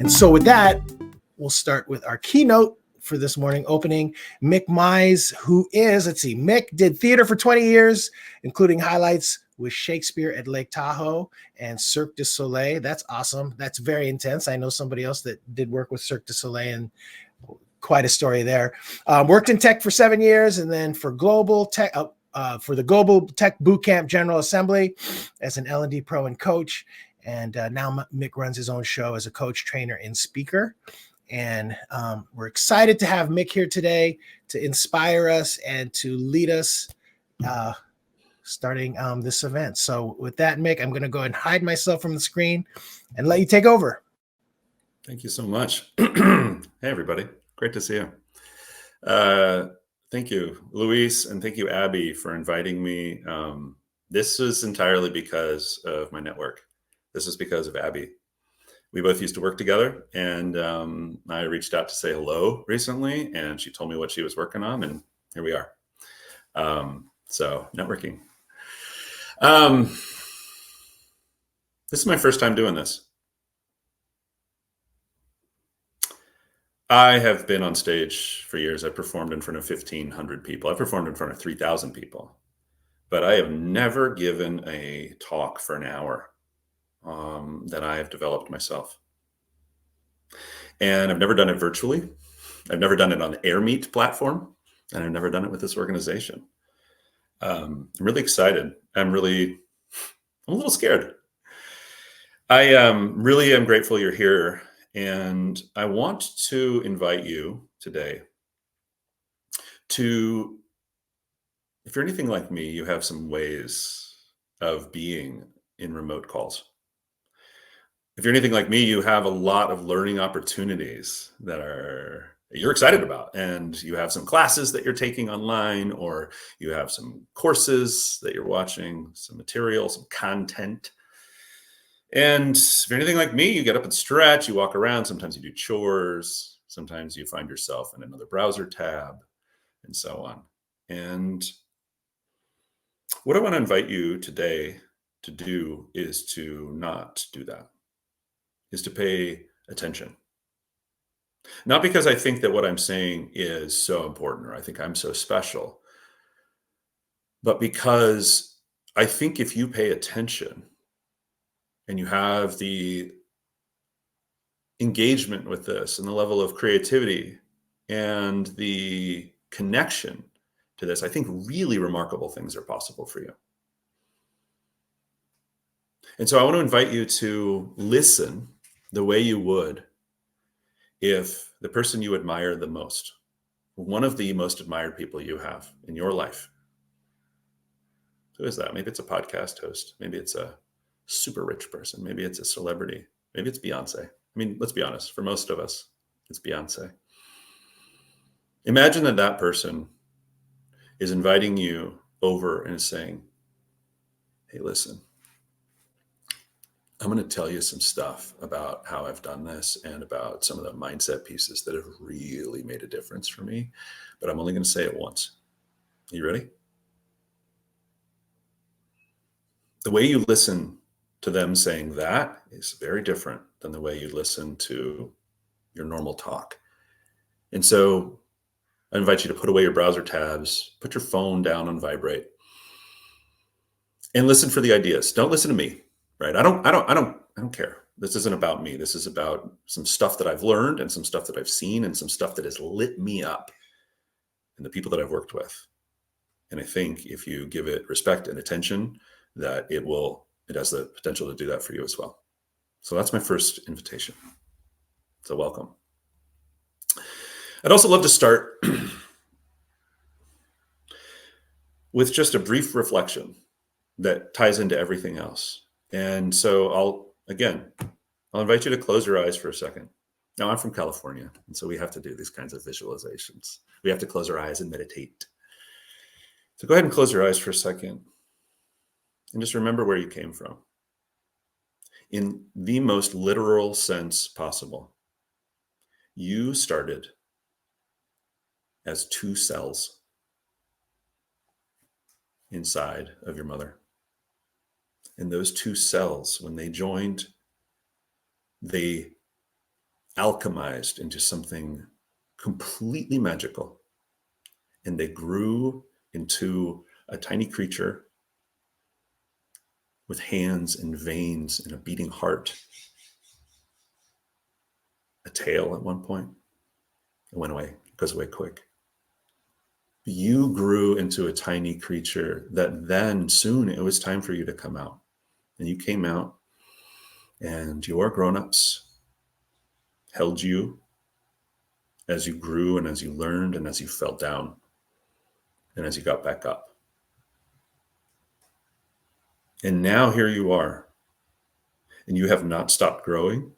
So with that, we'll start with our keynote for this morning opening. Mick Mize, who is, Mick did theater for 20 years, including highlights with Shakespeare at Lake Tahoe and Cirque du Soleil. That's awesome. That's very intense. I know somebody else that did work with Cirque du Soleil, and quite a story there. Worked in tech for 7 years, and then for global tech, for the Global Tech Bootcamp General Assembly as an L&D pro and coach. And now Mick runs his own show as a coach, trainer, and speaker. And we're excited to have Mick here today to inspire us and to lead us starting this event. So with that, Mick, I'm going to go and hide myself from the screen and let you take over. Thank you so much. Hey, everybody. Great to see you. Thank you, Luis, and thank you, Abby, for inviting me. This is entirely because of my network. This is because of Abby. We both used to work together, and I reached out to say hello recently, and she told me what she was working on, and here we are. So networking. This is my first time doing this. I have been on stage for years. I performed in front of 1,500 people. I performed in front of 3,000 people, but I have never given a talk for an hour that I have developed myself. And I've never done it virtually. I've never done it on the AirMeet platform, and I've never done it with this organization. I'm really excited. I'm a little scared. I really am grateful you're here. And I want to invite you today to, if you're anything like me, you have some ways of being in remote calls. If you're anything like me, you have a lot of learning opportunities that you're excited about, and you have some classes that you're taking online, or you have some courses that you're watching, some material, some content. And if you're anything like me, you get up and stretch, you walk around, sometimes you do chores, sometimes you find yourself in another browser tab, and so on. And what I want to invite you today to do is to not do that, is to pay attention. Not because I think that what I'm saying is so important, or I think I'm so special, but because I think if you pay attention and you have the engagement with this and the level of creativity and the connection to this, I think really remarkable things are possible for you. And so I want to invite you to listen the way you would if the person you admire the most, one of the most admired people you have in your life. Who is that? Maybe it's a podcast host. Maybe it's a super rich person. Maybe it's a celebrity. Maybe it's Beyonce. I mean, let's be honest. For most of us, it's Beyonce. Imagine that person is inviting you over and is saying, hey, listen, I'm going to tell you some stuff about how I've done this and about some of the mindset pieces that have really made a difference for me, but I'm only going to say it once. Are you ready? The way you listen to them saying that is very different than the way you listen to your normal talk. And so I invite you to put away your browser tabs, put your phone down on vibrate, and listen for the ideas. Don't listen to me, right? I don't care. This isn't about me. This is about some stuff that I've learned and some stuff that I've seen and some stuff that has lit me up and the people that I've worked with. And I think if you give it respect and attention, that it has the potential to do that for you as well. So that's my first invitation. So welcome. I'd also love to start with just a brief reflection that ties into everything else. And so I'll invite you to close your eyes for a second. Now, I'm from California, and so we have to do these kinds of visualizations. We have to close our eyes and meditate. So go ahead and close your eyes for a second and just remember where you came from. In the most literal sense possible, you started as 2 cells inside of your mother. And those 2 cells, when they joined, they alchemized into something completely magical. And they grew into a tiny creature with hands and veins and a beating heart, a tail at one point. It went away, it goes away quick. You grew into a tiny creature that then soon it was time for you to come out. And you came out, and your grown-ups held you as you grew and as you learned and as you fell down and as you got back up. And now here you are, and you have not stopped growing,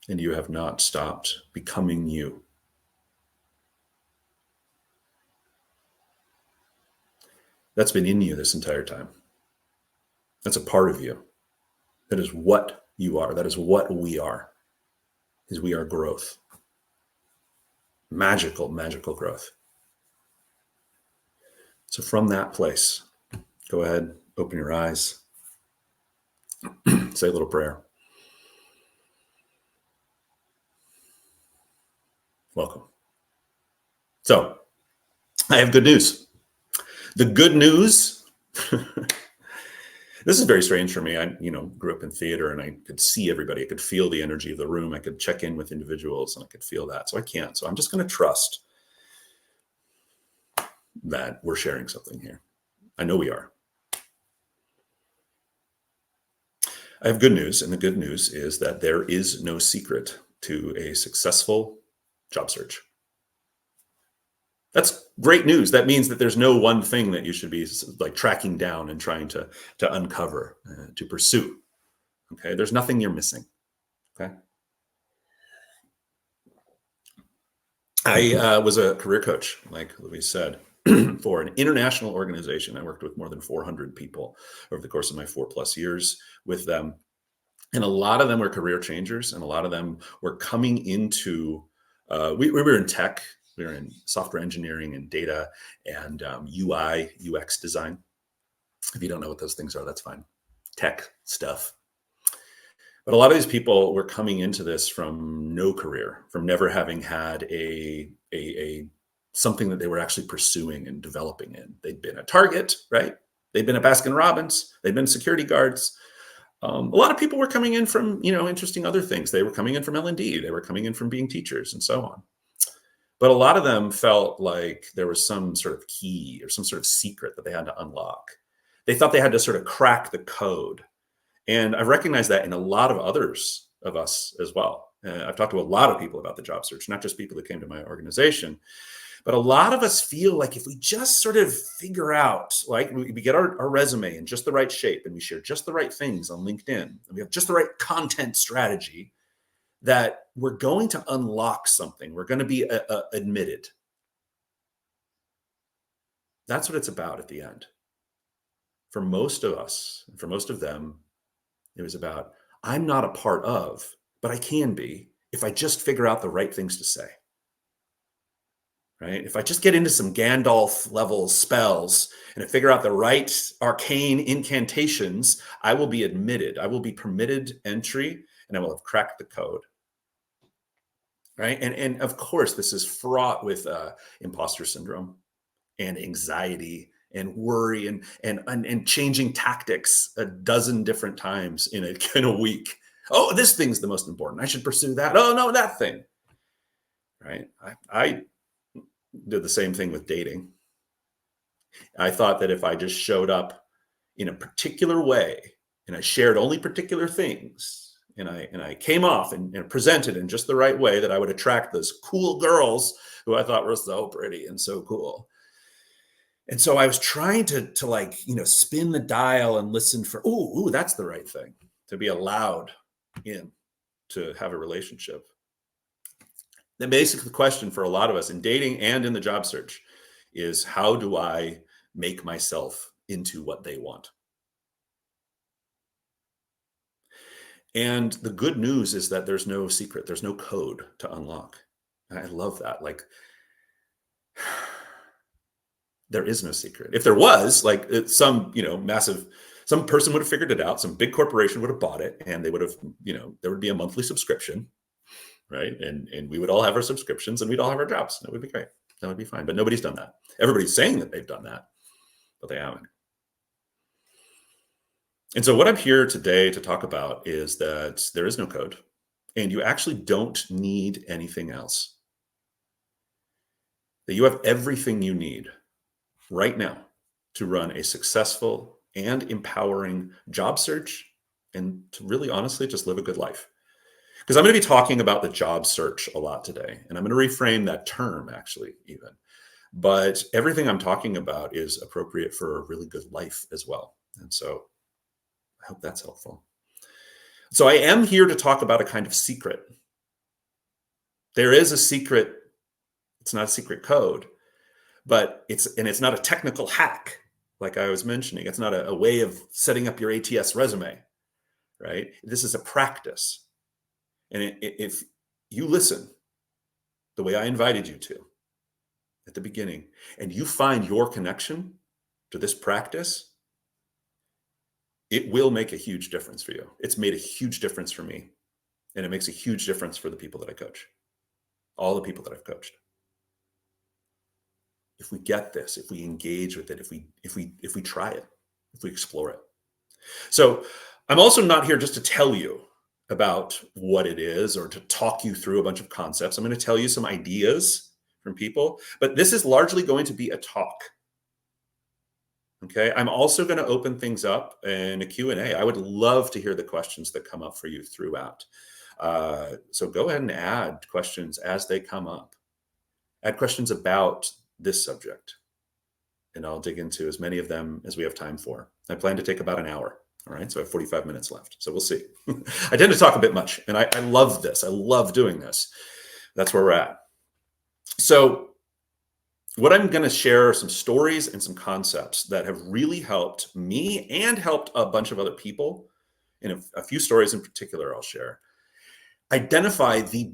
and you have not stopped becoming you. That's been in you this entire time. That's a part of you. That is what you are. That is what we are, is we are growth. Magical, magical growth. So from that place, go ahead, open your eyes, say a little prayer. Welcome. So I have good news. The good news, this is very strange for me. I, grew up in theater, and I could see everybody. I could feel the energy of the room. I could check in with individuals, and I could feel that. So I can't. So I'm just going to trust that we're sharing something here. I know we are. I have good news, and the good news is that there is no secret to a successful job search. That's great news. That means that there's no one thing that you should be like tracking down and trying to uncover, to pursue. Okay, there's nothing you're missing. Okay. I was a career coach, like Louise said, for an international organization. I worked with more than 400 people over the course of my 4+ years with them. And a lot of them were career changers, and a lot of them were coming into, we were in tech. We were in software engineering and data and UI, UX design. If you don't know what those things are, that's fine. Tech stuff. But a lot of these people were coming into this from no career, from never having had a something that they were actually pursuing and developing in. They'd been a Target, right? They'd been a Baskin Robbins. They'd been security guards. A lot of people were coming in from, interesting other things. They were coming in from L&D. They were coming in from being teachers and so on. But a lot of them felt like there was some sort of key or some sort of secret that they had to unlock. They thought they had to sort of crack the code. And I've recognized that in a lot of others of us as well. I've talked to a lot of people about the job search, not just people that came to my organization. But a lot of us feel like if we just sort of figure out, like we get our resume in just the right shape, and we share just the right things on LinkedIn, and we have just the right content strategy, that we're going to unlock something. We're going to be admitted. That's what it's about at the end. For most of us, and for most of them, it was about, I'm not a part of, but I can be if I just figure out the right things to say. Right? If I just get into some Gandalf level spells and I figure out the right arcane incantations, I will be admitted. I will be permitted entry, and I will have cracked the code. Right. And of course, this is fraught with imposter syndrome and anxiety and worry and changing tactics a dozen different times in a week. Oh, this thing's the most important. I should pursue that. Oh, no, that thing. Right. I did the same thing with dating. I thought that if I just showed up in a particular way and I shared only particular things, and I came off and presented in just the right way, that I would attract those cool girls who I thought were so pretty and so cool. And so I was trying to spin the dial and listen for, ooh, that's the right thing, to be allowed in to have a relationship. The basic question for a lot of us in dating and in the job search is, how do I make myself into what they want? And the good news is that there's no secret, there's no code to unlock. And I love that. Like, there is no secret. If there was, like, some person would have figured it out, some big corporation would have bought it, and they would have, there would be a monthly subscription, right? And we would all have our subscriptions and we'd all have our jobs. That would be great. That would be fine. But nobody's done that. Everybody's saying that they've done that, but they haven't. And so what I'm here today to talk about is that there is no code and you actually don't need anything else. That you have everything you need right now to run a successful and empowering job search and to really honestly just live a good life. Because I'm going to be talking about the job search a lot today, and I'm going to reframe that term actually even. But everything I'm talking about is appropriate for a really good life as well. And so I hope that's helpful. So I am here to talk about a kind of secret. There is a secret. It's not a secret code, but it's not a technical hack, like I was mentioning. It's not a way of setting up your ATS resume, right? This is a practice. And if you listen the way I invited you to at the beginning, and you find your connection to this practice, it will make a huge difference for you. It's made a huge difference for me, and it makes a huge difference for the people that I coach, all the people that I've coached. If we get this, if we engage with it, if we try it, if we explore it. So I'm also not here just to tell you about what it is or to talk you through a bunch of concepts. I'm going to tell you some ideas from people, but this is largely going to be a talk. Okay. I'm also going to open things up in a Q&A. I would love to hear the questions that come up for you throughout. So go ahead and add questions as they come up. Add questions about this subject, and I'll dig into as many of them as we have time for. I plan to take about an hour. All right. So I have 45 minutes left. So we'll see. I tend to talk a bit much, and I love this. I love doing this. That's where we're at. So what I'm going to share are some stories and some concepts that have really helped me and helped a bunch of other people. And a few stories in particular I'll share. Identify the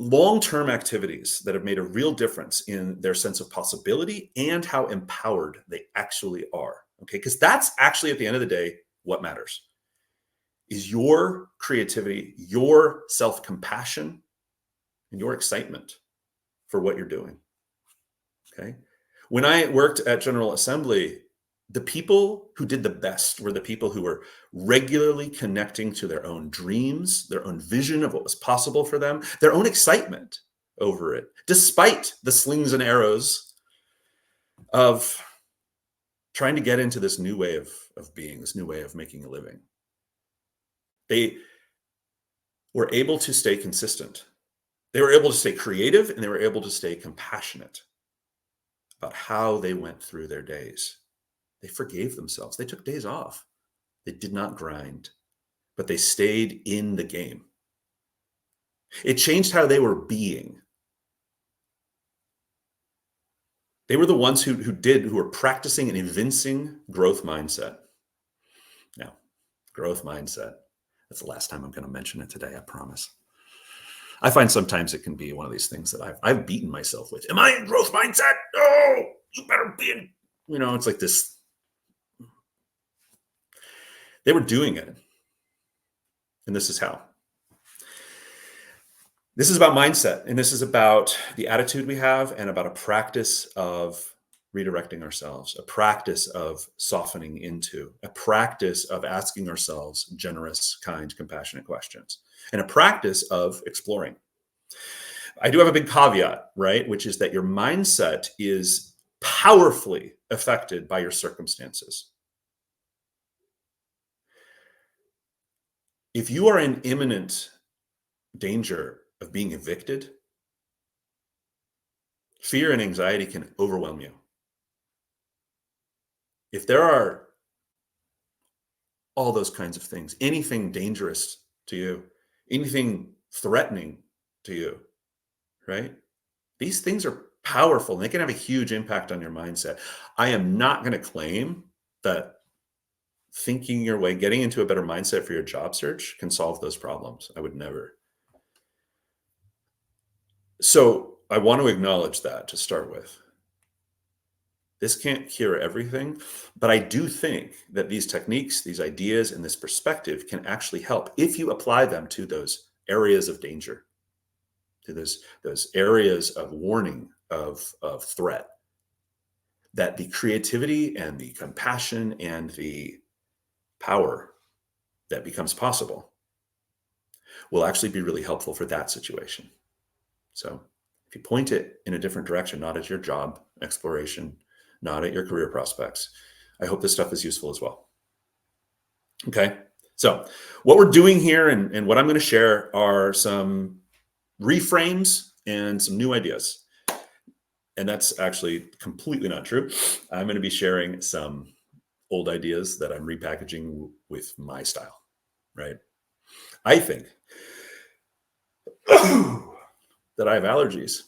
long-term activities that have made a real difference in their sense of possibility and how empowered they actually are. Okay. Because that's actually, at the end of the day, what matters is your creativity, your self-compassion, and your excitement for what you're doing. Okay. When I worked at General Assembly, the people who did the best were the people who were regularly connecting to their own dreams, their own vision of what was possible for them, their own excitement over it, despite the slings and arrows of trying to get into this new way of being, this new way of making a living. They were able to stay consistent. They were able to stay creative, and they were able to stay compassionate about how they went through their days. They forgave themselves. They took days off. They did not grind, but they stayed in the game. It changed how they were being. They were the ones who were practicing and evincing growth mindset. Now, growth mindset. That's the last time I'm going to mention it today, I promise. I find sometimes it can be one of these things that I've beaten myself with. Am I in growth mindset? Oh, you better be in. It's like this. They were doing it. And this is how. This is about mindset, and this is about the attitude we have and about a practice of redirecting ourselves, a practice of softening into, a practice of asking ourselves generous, kind, compassionate questions, and a practice of exploring. I do have a big caveat, right? Which is that your mindset is powerfully affected by your circumstances. If you are in imminent danger of being evicted, fear and anxiety can overwhelm you. If there are all those kinds of things, anything dangerous to you, anything threatening to you, right? These things are powerful and they can have a huge impact on your mindset. I am not going to claim that thinking your way, getting into a better mindset for your job search can solve those problems. I would never. So I want to acknowledge that to start with. This can't cure everything, but I do think that these techniques, these ideas, and this perspective can actually help if you apply them to those areas of danger. to those areas of warning, of threat, that the creativity and the compassion and the power that becomes possible will actually be really helpful for that situation. So if you point it in a different direction, not at your job exploration, not at your career prospects, I hope this stuff is useful as well. Okay. So what we're doing here and what I'm going to share are some reframes and some new ideas. And that's actually completely not true. I'm going to be sharing some old ideas that I'm repackaging with my style, right? I think that I have allergies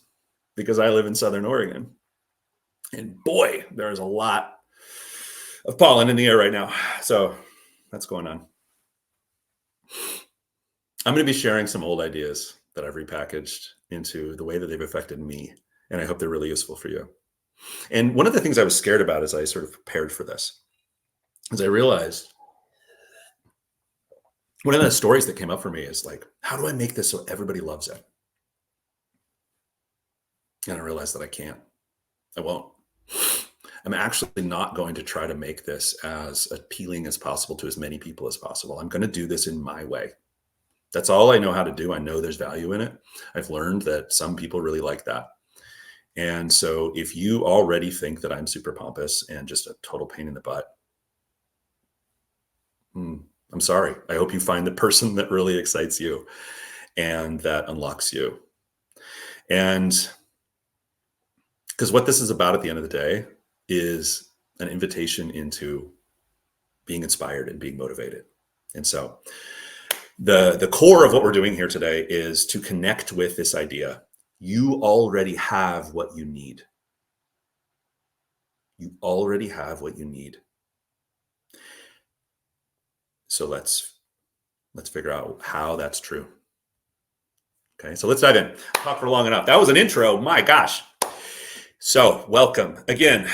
because I live in Southern Oregon. And boy, there's a lot of pollen in the air right now. So that's going on. I'm going to be sharing some old ideas that I've repackaged into the way that they've affected me. And I hope they're really useful for you. And one of the things I was scared about as I sort of prepared for this is I realized one of the stories that came up for me is like, how do I make this so everybody loves it? And I realized that I can't. I won't. I'm actually not going to try to make this as appealing as possible to as many people as possible. I'm going to do this in my way. That's all I know how to do. I know there's value in it. I've learned that some people really like that. And so if you already think that I'm super pompous and just a total pain in the butt, I'm sorry. I hope you find the person that really excites you and that unlocks you. And because what this is about at the end of the day is an invitation into being inspired and being motivated. And so the core of what we're doing here today is to connect with this idea. You already have what you need. You already have what you need. So let's figure out how that's true. Okay, so let's dive in. Talk for long enough. That was an intro. My gosh. So welcome. Again,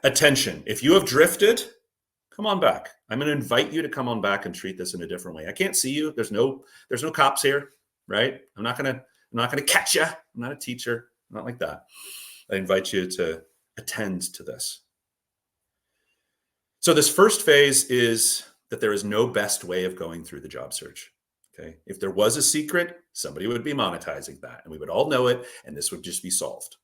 attention. If you have drifted, come on back. I'm going to invite you to come on back and treat this in a different way. I can't see you. There's no cops here, right? I'm not going to catch you. I'm not a teacher. I'm not like that. I invite you to attend to this. So this first phase is that there is no best way of going through the job search. Okay. If there was a secret, somebody would be monetizing that and we would all know it and this would just be solved.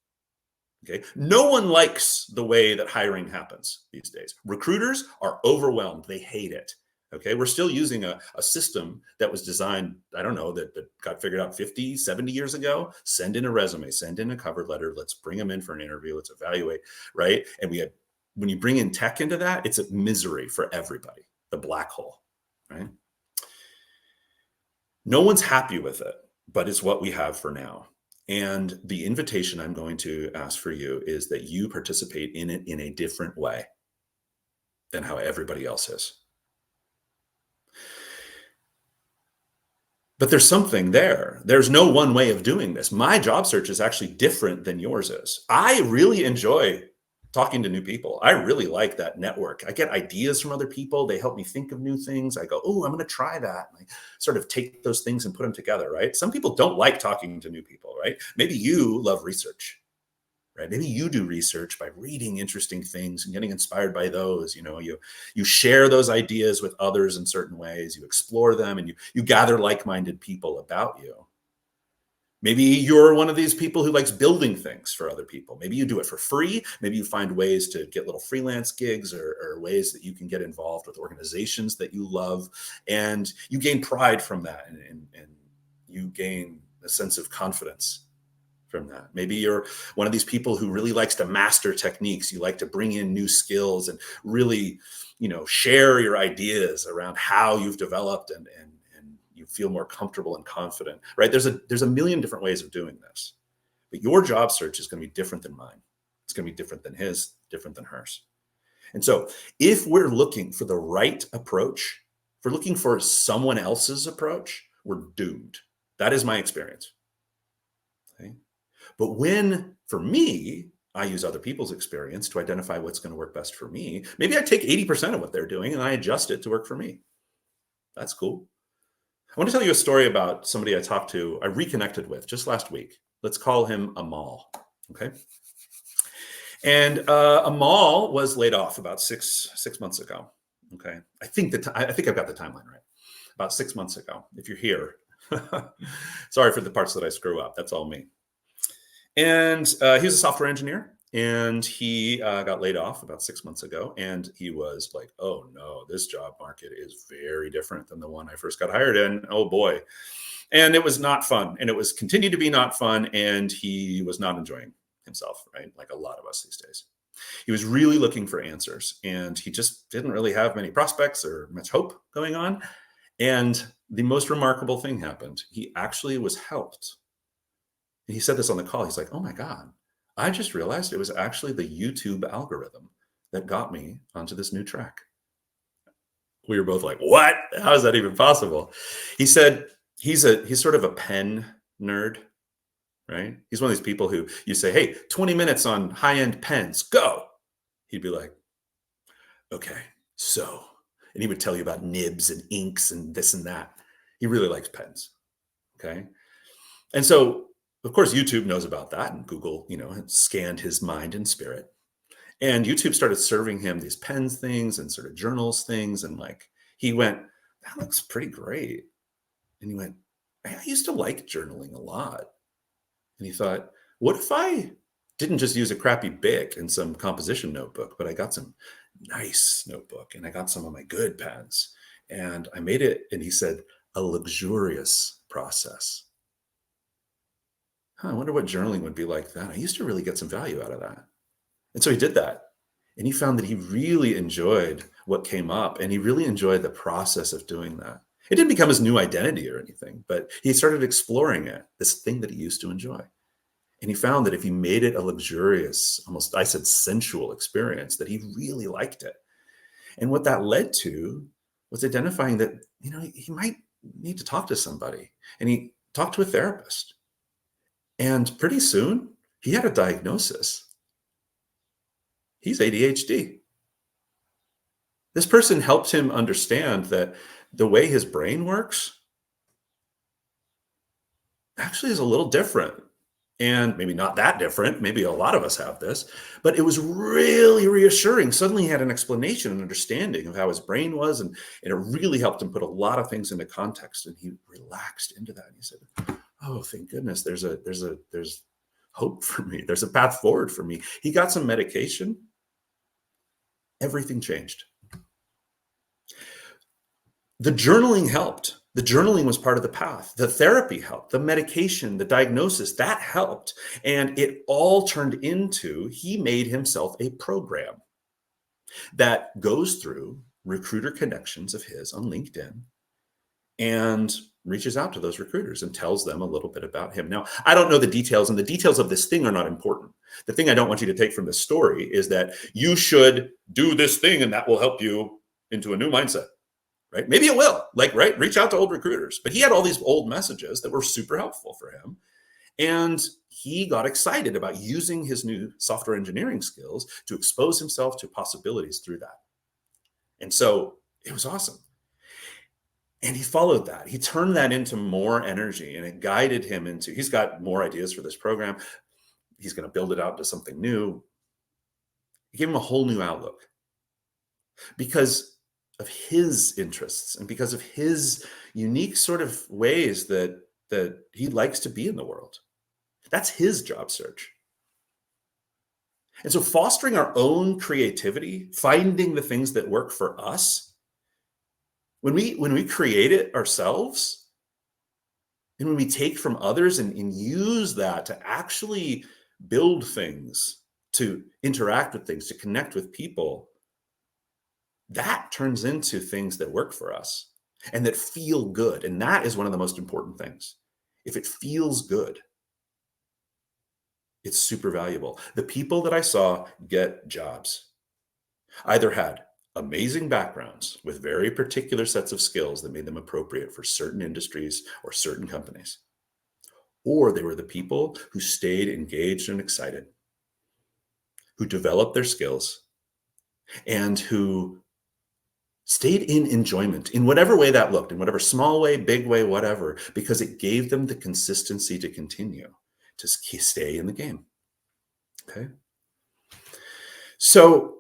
Okay. No one likes the way that hiring happens these days. Recruiters are overwhelmed. They hate it. Okay. We're still using a system that was designed, I don't know, that got figured out 50, 70 years ago. Send in a resume, send in a cover letter. Let's bring them in for an interview. Let's evaluate. Right. And when you bring in tech into that, it's a misery for everybody, the black hole. Right. No one's happy with it, but it's what we have for now. And the invitation I'm going to ask for you is that you participate in it in a different way than how everybody else is. But there's something there. There's no one way of doing this. My job search is actually different than yours is. I really enjoy talking to new people. I really like that network. I get ideas from other people. They help me think of new things. I go, oh, I'm going to try that. And I sort of take those things and put them together, right? Some people don't like talking to new people, right? Maybe you love research, right? Maybe you do research by reading interesting things and getting inspired by those. You know, you share those ideas with others in certain ways. You explore them and you gather like-minded people about you. Maybe you're one of these people who likes building things for other people. Maybe you do it for free. Maybe you find ways to get little freelance gigs or ways that you can get involved with organizations that you love. And you gain pride from that and you gain a sense of confidence from that. Maybe you're one of these people who really likes to master techniques. You like to bring in new skills and really, share your ideas around how you've developed and you feel more comfortable and confident, right? There's a million different ways of doing this, but your job search is going to be different than mine. It's going to be different than his, different than hers. And so if we're looking for the right approach, if we're looking for someone else's approach, we're doomed. That is my experience. Okay. But for me, I use other people's experience to identify what's going to work best for me. Maybe I take 80% of what they're doing and I adjust it to work for me. That's cool. I want to tell you a story about somebody I reconnected with just last week. Let's call him Amal. Okay. And Amal was laid off about six months ago. Okay. I think I've got the timeline right. About 6 months ago. If you're here, sorry for the parts that I screw up. That's all me. And he was a software engineer, and he got laid off about 6 months ago. And he was like, "Oh no, this job market is very different than the one I first got hired in. Oh boy." And it was not fun, and it was continued to be not fun, and he was not enjoying himself, right? Like a lot of us these days. He was really looking for answers, and he just didn't really have many prospects or much hope going on. And the most remarkable thing happened. He actually was helped. And he said this on the call. He's like, "Oh my God, I just realized it was actually the YouTube algorithm that got me onto this new track." We were both like, "What? How is that even possible?" He said he's sort of a pen nerd, right? He's one of these people who you say, "Hey, 20 minutes on high-end pens, go." He'd be like, "Okay, so," and he would tell you about nibs and inks and this and that. He really likes pens. Okay. And so, of course, YouTube knows about that, and Google, had scanned his mind and spirit. And YouTube started serving him these pens things and sort of journals things. And like, he went, "That looks pretty great." And he went, "I used to like journaling a lot." And he thought, what if I didn't just use a crappy Bic and some composition notebook, but I got some nice notebook and I got some of my good pens and I made it, and he said, a luxurious process. I wonder what journaling would be like then. I used to really get some value out of that. And so he did that. And he found that he really enjoyed what came up, and he really enjoyed the process of doing that. It didn't become his new identity or anything, but he started exploring it, this thing that he used to enjoy. And he found that if he made it a luxurious, almost, I said, sensual experience, that he really liked it. And what that led to was identifying that, he might need to talk to somebody. And he talked to a therapist. And pretty soon, he had a diagnosis. He's ADHD. This person helped him understand that the way his brain works actually is a little different. And maybe not that different. Maybe a lot of us have this, but it was really reassuring. Suddenly he had an explanation and understanding of how his brain was, and it really helped him put a lot of things into context, and he relaxed into that. And he said, "Oh, thank goodness, there's hope for me. There's a path forward for me." He got some medication. Everything changed. The journaling helped. The journaling was part of the path. The therapy helped. The medication, the diagnosis, that helped. And it all turned into, he made himself a program that goes through recruiter connections of his on LinkedIn and reaches out to those recruiters and tells them a little bit about him. Now, I don't know the details, and the details of this thing are not important. The thing I don't want you to take from this story is that you should do this thing and that will help you into a new mindset. Right? Maybe it will, right? Reach out to old recruiters. But he had all these old messages that were super helpful for him. And he got excited about using his new software engineering skills to expose himself to possibilities through that. And so it was awesome. And he followed that. He turned that into more energy, and it guided him into, he's got more ideas for this program. He's going to build it out to something new. It gave him a whole new outlook because of his interests and because of his unique sort of ways that he likes to be in the world. That's his job search. And so fostering our own creativity, finding the things that work for us, when we create it ourselves, and when we take from others and use that to actually build things, to interact with things, to connect with people, that turns into things that work for us and that feel good. And that is one of the most important things. If it feels good, it's super valuable. The people that I saw get jobs either had amazing backgrounds with very particular sets of skills that made them appropriate for certain industries or certain companies, or they were the people who stayed engaged and excited, who developed their skills, and who stayed in enjoyment in whatever way that looked, in whatever small way, big way, whatever, because it gave them the consistency to continue. to stay in the game. Okay. So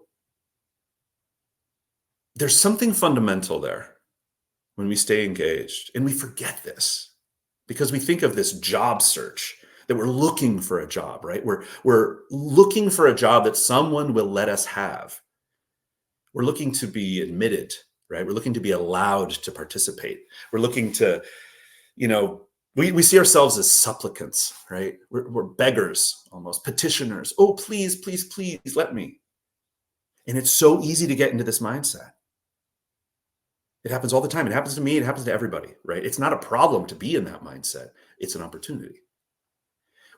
there's something fundamental there when we stay engaged, and we forget this because we think of this job search, that we're looking for a job, right? We're looking for a job that someone will let us have. We're looking to be admitted, right? We're looking to be allowed to participate. We're looking to, we see ourselves as supplicants, right? We're beggars, almost petitioners. Oh, please, please, please let me. And it's so easy to get into this mindset. It happens all the time. It happens to me. It happens to everybody, right? It's not a problem to be in that mindset. It's an opportunity.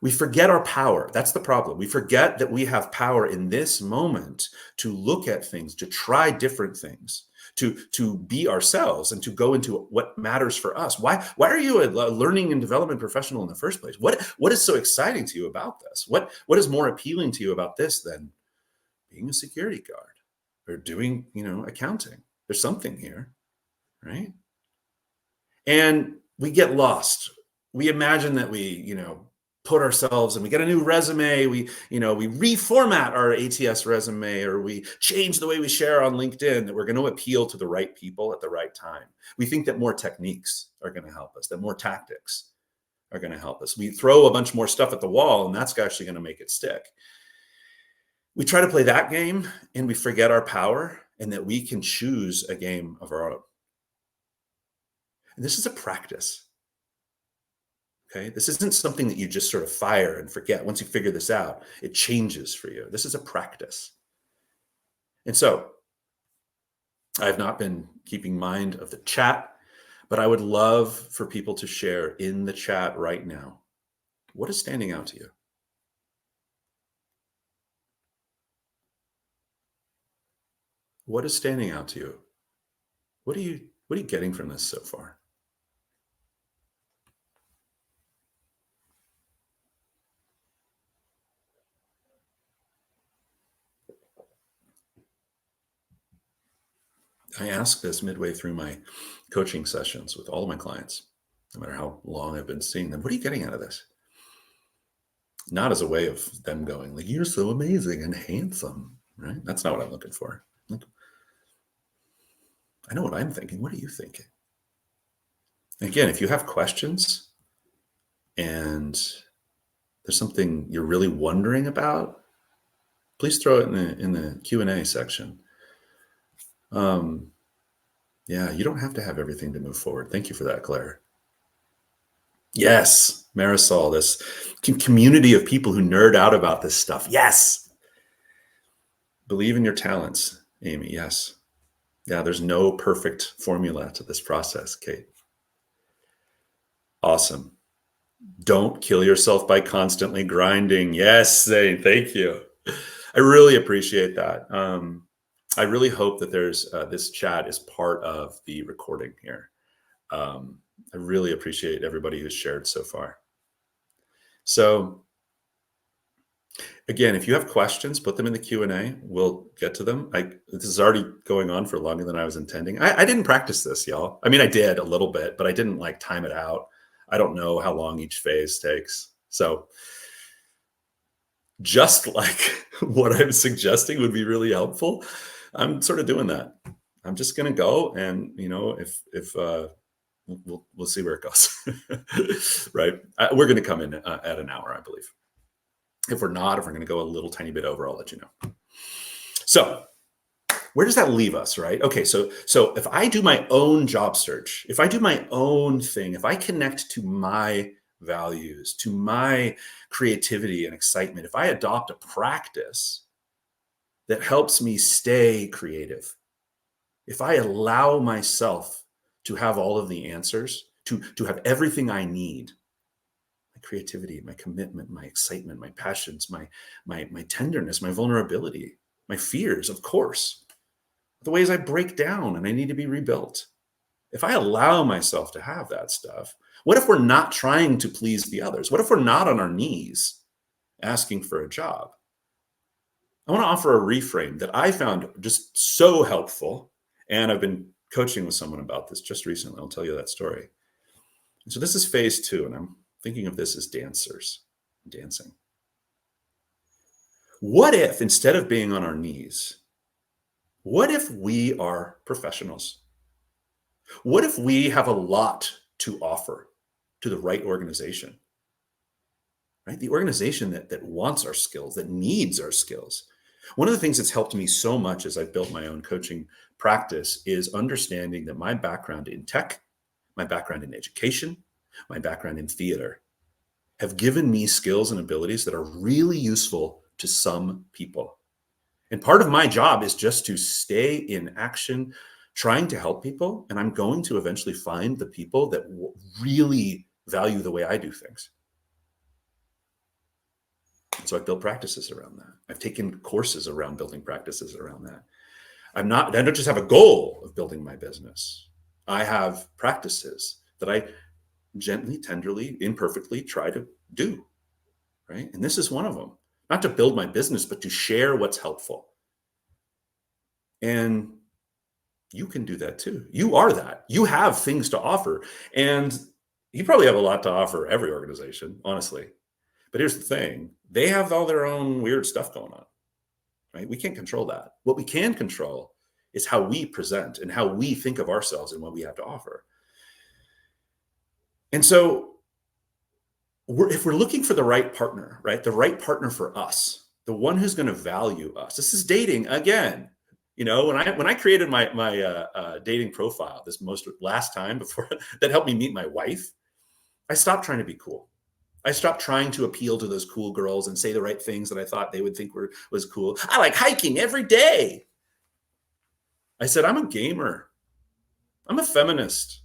We forget our power. That's the problem. We forget that we have power in this moment to look at things, to try different things, to be ourselves, and to go into what matters for us. Why are you a learning and development professional in the first place? What is so exciting to you about this? What is more appealing to you about this than being a security guard or doing, accounting? There's something here, right? And we get lost. We imagine that we, put ourselves and we get a new resume. We reformat our ATS resume, or we change the way we share on LinkedIn, that we're going to appeal to the right people at the right time. We think that more techniques are going to help us, that more tactics are going to help us. We throw a bunch more stuff at the wall, and that's actually going to make it stick. We try to play that game, and we forget our power and that we can choose a game of our own. And this is a practice. Okay, this isn't something that you just sort of fire and forget. Once you figure this out, it changes for you. This is a practice. And so I have not been keeping mind of the chat, but I would love for people to share in the chat right now. What is standing out to you? What is standing out to you? What are you getting from this so far? I ask this midway through my coaching sessions with all of my clients, no matter how long I've been seeing them. What are you getting out of this? Not as a way of them going, like, you're so amazing and handsome, right? That's not what I'm looking for. I know what I'm thinking. What are you thinking? And again, if you have questions and there's something you're really wondering about, please throw it in the Q&A section. Yeah, you don't have to have everything to move forward. Thank you for that, Claire. Yes, Marisol, this community of people who nerd out about this stuff. Yes. Believe in your talents, Amy. Yes. Yeah, there's no perfect formula to this process, Kate. Awesome. Don't kill yourself by constantly grinding. Yes, Zane, thank you. I really appreciate that. I really hope that there's this chat is part of the recording here. I really appreciate everybody who's shared so far. So again, if you have questions, put them in the Q&A. We'll get to them. This is already going on for longer than I was intending. I didn't practice this, y'all. I mean, I did a little bit, but I didn't time it out. I don't know how long each phase takes. So just like what I'm suggesting would be really helpful, I'm sort of doing that. I'm just going to go, and if we'll see where it goes. Right? We're going to come in at an hour, I believe. If we're going to go a little tiny bit over, I'll let you know. So where does that leave us, right? Okay, so if I do my own job search, if I do my own thing, if I connect to my values, to my creativity and excitement, if I adopt a practice that helps me stay creative, if I allow myself to have all of the answers, to have everything I need, my creativity, my commitment, my excitement, my passions, my tenderness, my vulnerability, my fears, of course, the ways I break down and I need to be rebuilt. If I allow myself to have that stuff, what if we're not trying to please the others? What if we're not on our knees asking for a job? I want to offer a reframe that I found just so helpful. And I've been coaching with someone about this just recently. I'll tell you that story. And so this is phase 2, and I'm thinking of this as dancers. dancing. What if, instead of being on our knees, what if we are professionals? What if we have a lot to offer to the right organization, right? The organization that wants our skills, that needs our skills. One of the things that's helped me so much as I've built my own coaching practice is understanding that my background in tech, my background in education, my background in theater have given me skills and abilities that are really useful to some people. And part of my job is just to stay in action, trying to help people. And I'm going to eventually find the people that really value the way I do things. And so I've built practices around that. I've taken courses around building practices around that. I don't just have a goal of building my business. I have practices that I gently, tenderly, imperfectly try to do, right? And this is one of them. Not to build my business, but to share what's helpful. And you can do that too. You are that. You have things to offer. And you probably have a lot to offer every organization, honestly. But here's the thing. They have all their own weird stuff going on, right? We can't control that. What we can control is how we present and how we think of ourselves and what we have to offer. And so if we're looking for the right partner, right? The right partner for us, the one who's going to value us. This is dating again. You know, when I created my dating profile this last time before that helped me meet my wife, I stopped trying to be cool. I stopped trying to appeal to those cool girls and say the right things that I thought they would think was cool. I like hiking every day. I said, I'm a gamer. I'm a feminist.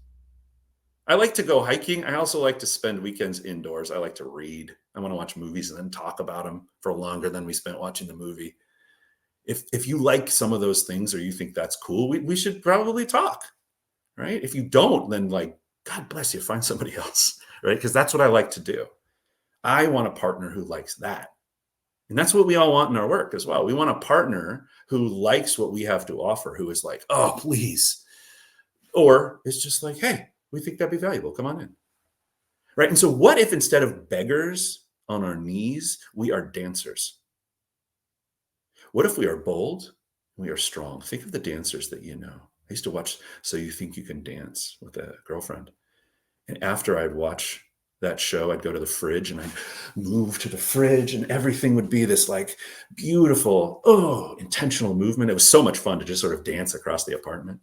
I like to go hiking. I also like to spend weekends indoors. I like to read. I want to watch movies and then talk about them for longer than we spent watching the movie. If you like some of those things or you think that's cool, we should probably talk, right? If you don't, then like, God bless you, find somebody else, right? Because that's what I like to do. I want a partner who likes that. And that's what we all want in our work as well. We want a partner who likes what we have to offer, who is like, oh, please. Or it's just like, hey, we think that'd be valuable. Come on in. Right. And so what if instead of beggars on our knees, we are dancers? What if we are bold? We are strong. Think of the dancers that you know. I used to watch So You Think You Can Dance with a girlfriend. And after I'd watch that show, I'd go to the fridge and I'd move to the fridge and everything would be this like beautiful, intentional movement. It was so much fun to just sort of dance across the apartment.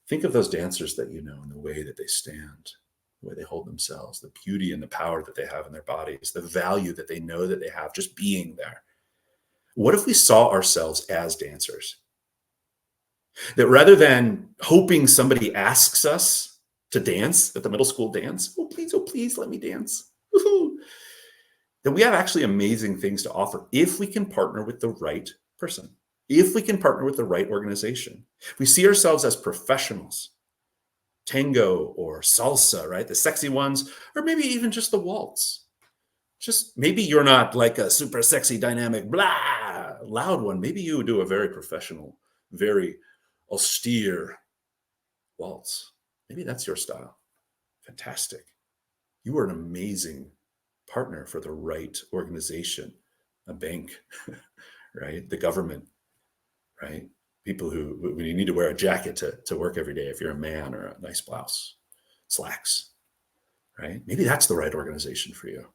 Think of those dancers that you know and the way that they stand, the way they hold themselves, the beauty and the power that they have in their bodies, the value that they know that they have just being there. What if we saw ourselves as dancers? That rather than hoping somebody asks us to dance at the middle school dance, oh, please, let me dance. Woo-hoo. That we have actually amazing things to offer if we can partner with the right person, if we can partner with the right organization. If we see ourselves as professionals, tango or salsa, right? The sexy ones, or maybe even just the waltz. Just maybe you're not like a super sexy, dynamic, blah, loud one. Maybe you do a very professional, very austere waltz. Maybe that's your style. Fantastic. You are an amazing partner for the right organization, a bank, right? The government, right? People who you need to wear a jacket to work every day if you're a man, or a nice blouse, slacks, right? Maybe that's the right organization for you.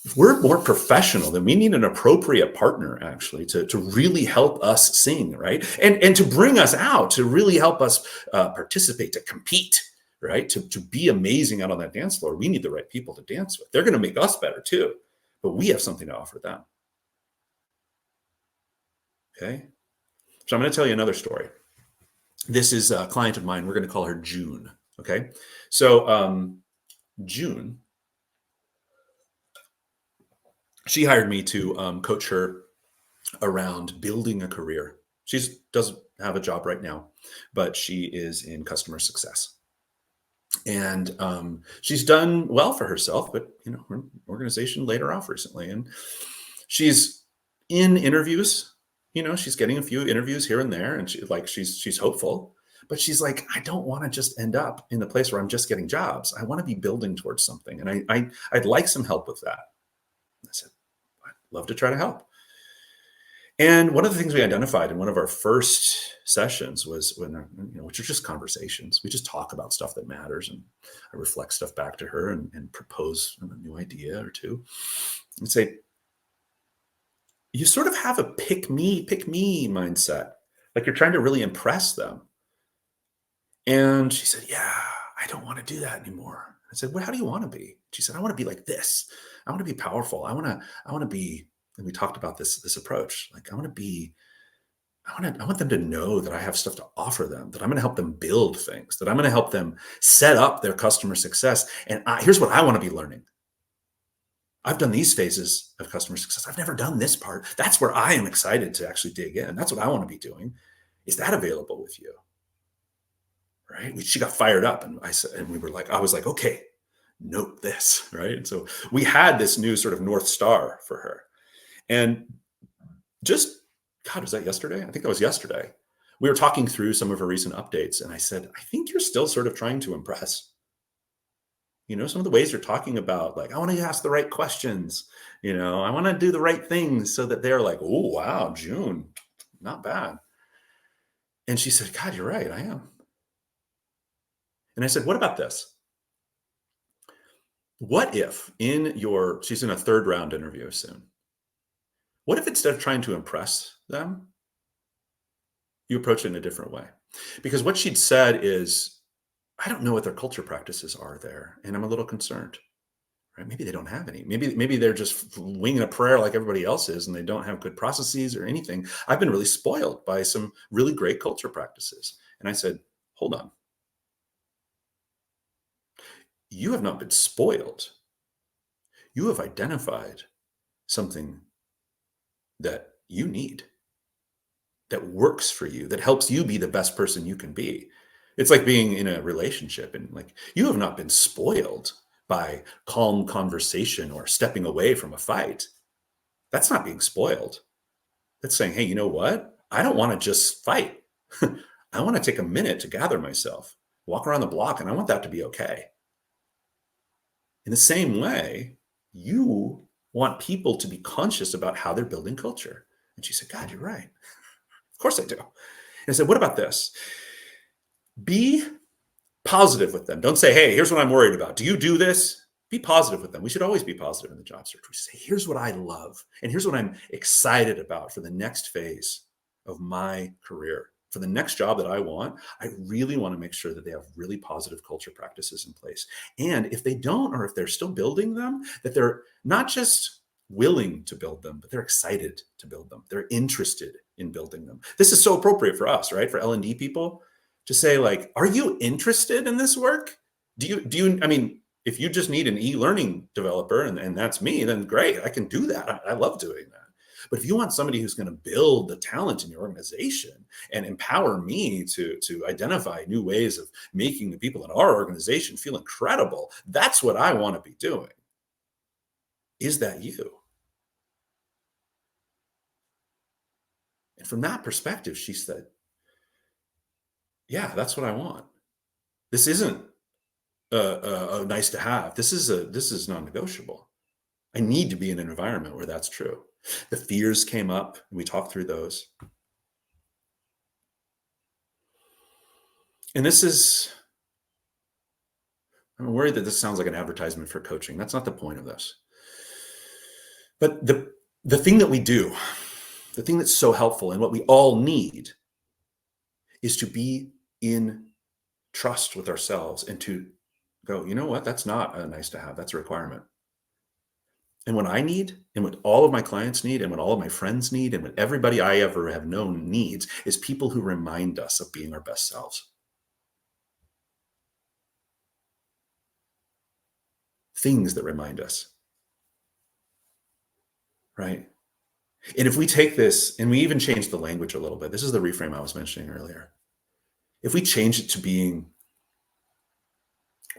If we're more professional, then we need an appropriate partner actually to really help us sing, right? And to bring us out, to really help us participate, to compete, right? To be amazing out on that dance floor. We need the right people to dance with. They're going to make us better too, but we have something to offer them. Okay. So I'm going to tell you another story. This is a client of mine. We're going to call her June. Okay. So June, she hired me to coach her around building a career. She doesn't have a job right now, but she is in customer success. And she's done well for herself, but her organization laid her off recently. And she's in interviews. She's getting a few interviews here and there, and she's hopeful. But she's like, I don't want to just end up in the place where I'm just getting jobs. I want to be building towards something. And I'd like some help with that. I said, I'd love to try to help. And one of the things we identified in one of our first sessions was which are just conversations. We just talk about stuff that matters, and I reflect stuff back to her and propose a new idea or two and say, you sort of have a pick me mindset. Like you're trying to really impress them. And she said, yeah, I don't want to do that anymore. I said, well, how do you want to be? She said, I want to be like this. I want to be powerful. I want to be, and we talked about this approach. Like I want them to know that I have stuff to offer them, that I'm going to help them build things, that I'm going to help them set up their customer success. And here's what I want to be learning. I've done these phases of customer success. I've never done this part. That's where I am excited to actually dig in. That's what I want to be doing. Is that available with you? Right? She got fired up, and I was like, okay, note this, right? And so we had this new sort of North Star for her. And God, was that yesterday? I think that was yesterday. We were talking through some of her recent updates, and I said, I think you're still sort of trying to impress. Some of the ways you're talking about, like, I want to ask the right questions. I want to do the right things so that they're like, oh, wow, June, not bad. And she said, God, you're right, I am. And I said, what about this? What if she's in a third round interview soon. What if instead of trying to impress them, you approach it in a different way? Because what she'd said is, I don't know what their culture practices are there, and I'm a little concerned. Right? Maybe they don't have any. Maybe they're just winging a prayer like everybody else is, and they don't have good processes or anything. I've been really spoiled by some really great culture practices. And I said, hold on. You have not been spoiled. You have identified something that you need, that works for you, that helps you be the best person you can be. It's like being in a relationship, and like you have not been spoiled by calm conversation or stepping away from a fight. That's not being spoiled. That's saying, hey, you know what? I don't want to just fight. I want to take a minute to gather myself, walk around the block, and I want that to be okay. In the same way, you want people to be conscious about how they're building culture. And she said, God, you're right. Of course I do. And I said, what about this? Be positive with them. Don't say, hey, here's what I'm worried about. Do you do this? Be positive with them. We should always be positive in the job search. We say, here's what I love, and here's what I'm excited about for the next phase of my career. For the next job that I want, I really want to make sure that they have really positive culture practices in place. And if they don't, or if they're still building them, that they're not just willing to build them, but they're excited to build them. They're interested in building them. This is so appropriate for us, right? For L&D people to say, like, are you interested in this work? I mean, if you just need an e-learning developer and that's me, then great, I can do that. I love doing that. But if you want somebody who's going to build the talent in your organization and empower me to identify new ways of making the people in our organization feel incredible, that's what I want to be doing. Is that you? And from that perspective, she said, yeah, that's what I want. This isn't a nice to have. This is non-negotiable. I need to be in an environment where that's true. The fears came up, and we talked through those. And I'm worried that this sounds like an advertisement for coaching. That's not the point of this. But the thing that we do, the thing that's so helpful and what we all need is to be in trust with ourselves and to go, you know what? That's not a nice to have. That's a requirement. And what I need, and what all of my clients need, and what all of my friends need, and what everybody I ever have known needs is people who remind us of being our best selves. Things that remind us. Right? And if we take this, and we even change the language a little bit, this is the reframe I was mentioning earlier. If we change it to being,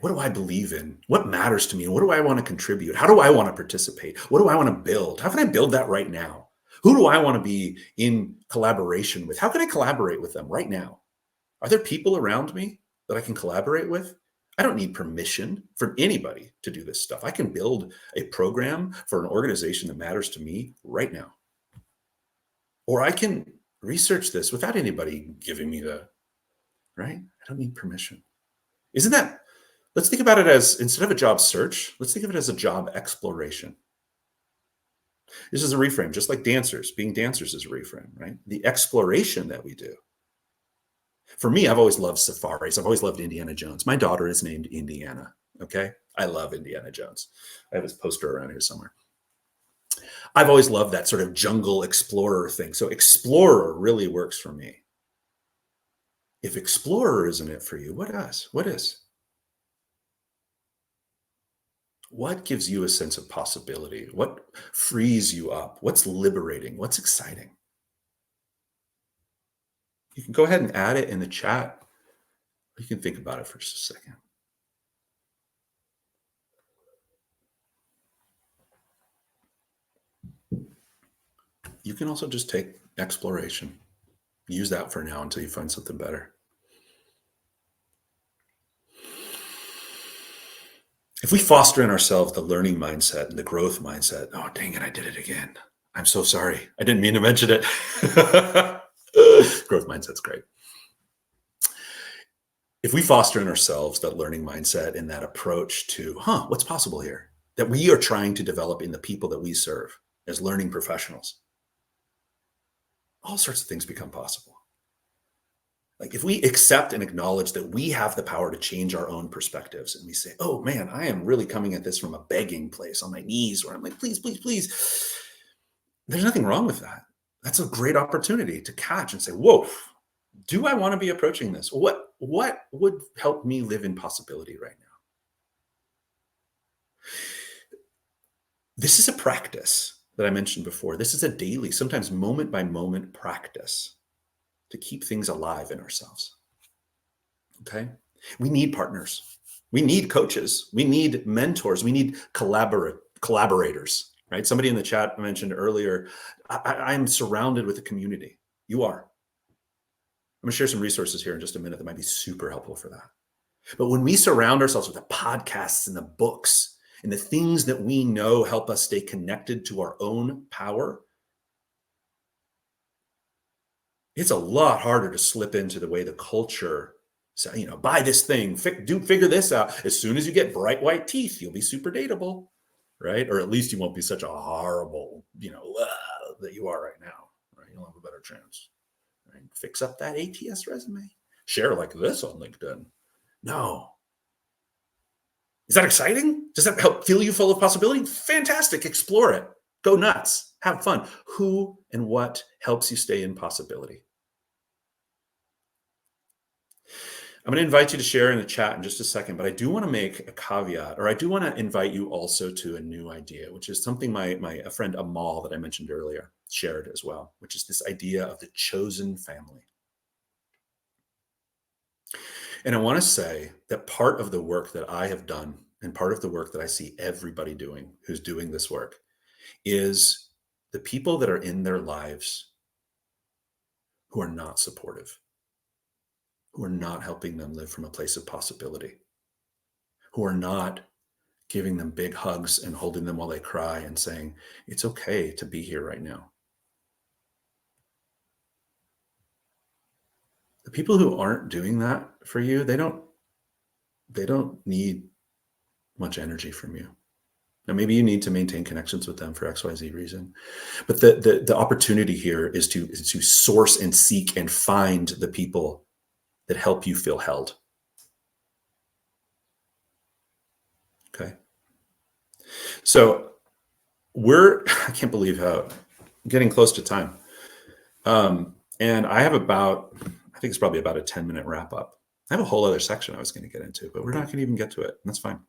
what do I believe in? What matters to me? And what do I want to contribute? How do I want to participate? What do I want to build? How can I build that right now? Who do I want to be in collaboration with? How can I collaborate with them right now? Are there people around me that I can collaborate with? I don't need permission from anybody to do this stuff. I can build a program for an organization that matters to me right now. Or I can research this without anybody giving me right? I don't need permission. Isn't that, let's think about it as, instead of a job search, let's think of it as a job exploration. This is a reframe, just like dancers. Being dancers is a reframe, right? The exploration that we do. For me, I've always loved safaris. I've always loved Indiana Jones. My daughter is named Indiana, okay? I love Indiana Jones. I have his poster around here somewhere. I've always loved that sort of jungle explorer thing. So explorer really works for me. If explorer isn't it for you, what else? What is? What gives you a sense of possibility? What frees you up? What's liberating? What's exciting? You can go ahead and add it in the chat. You can think about it for just a second. You can also just take exploration. Use that for now until you find something better. If we foster in ourselves the learning mindset and the growth mindset, oh, dang it, I did it again. I'm so sorry. I didn't mean to mention it. Growth mindset's great. If we foster in ourselves that learning mindset and that approach to, what's possible here? That we are trying to develop in the people that we serve as learning professionals, all sorts of things become possible. Like if we accept and acknowledge that we have the power to change our own perspectives and we say, oh man, I am really coming at this from a begging place on my knees where I'm like, please, please, please. There's nothing wrong with that. That's a great opportunity to catch and say, whoa, do I want to be approaching this? What would help me live in possibility right now? This is a practice that I mentioned before. This is a daily, sometimes moment by moment practice to keep things alive in ourselves. Okay? We need partners. We need coaches. We need mentors. We need collaborators, right? Somebody in the chat mentioned earlier, I'm surrounded with a community. You are. I'm going to share some resources here in just a minute that might be super helpful for that. But when we surround ourselves with the podcasts and the books and the things that we know help us stay connected to our own power, it's a lot harder to slip into the way the culture says, buy this thing, figure this out. As soon as you get bright white teeth, you'll be super dateable, right? Or at least you won't be such a horrible, that you are right now, right? You'll have a better chance, right? Fix up that ATS resume. Share like this on LinkedIn. No. Is that exciting? Does that help feel you full of possibility? Fantastic. Explore it. Go nuts. Have fun. Who and what helps you stay in possibility? I'm going to invite you to share in the chat in just a second, but I do want to make a caveat, or I do want to invite you also to a new idea, which is something a friend Amal that I mentioned earlier shared as well, which is this idea of the chosen family. And I want to say that part of the work that I have done and part of the work that I see everybody doing who's doing this work is the people that are in their lives who are not supportive, who are not helping them live from a place of possibility, who are not giving them big hugs and holding them while they cry and saying, it's okay to be here right now. The people who aren't doing that for you, they don't need much energy from you. Now, maybe you need to maintain connections with them for XYZ reason. But the opportunity here is to source and seek and find the people that help you feel held. Okay. So I can't believe how getting close to time. And I have I think it's probably about a 10-minute wrap up. I have a whole other section I was going to get into, but we're not going to even get to it. That's fine.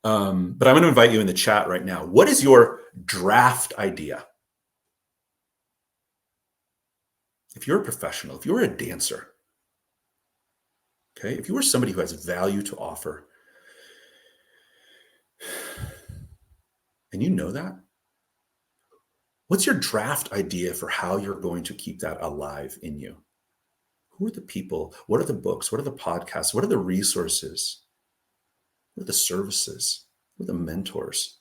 But I'm going to invite you in the chat right now. What is your draft idea? If you're a professional, if you're a dancer, okay, if you are somebody who has value to offer, and you know that, what's your draft idea for how you're going to keep that alive in you? Who are the people? What are the books? What are the podcasts? What are the resources? What are the services? What are the mentors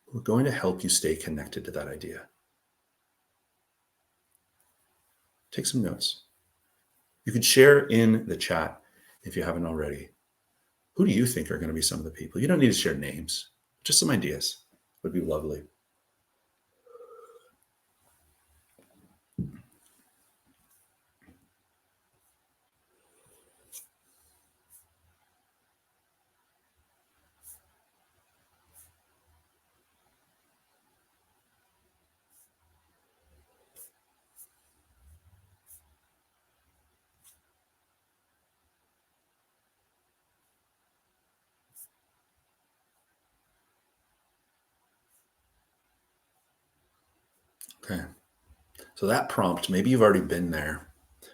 who are going to help you stay connected to that idea? Take some notes. You can share in the chat if you haven't already. Who do you think are going to be some of the people? You don't need to share names, just some ideas would be lovely. Okay. So that prompt, maybe you've already been there.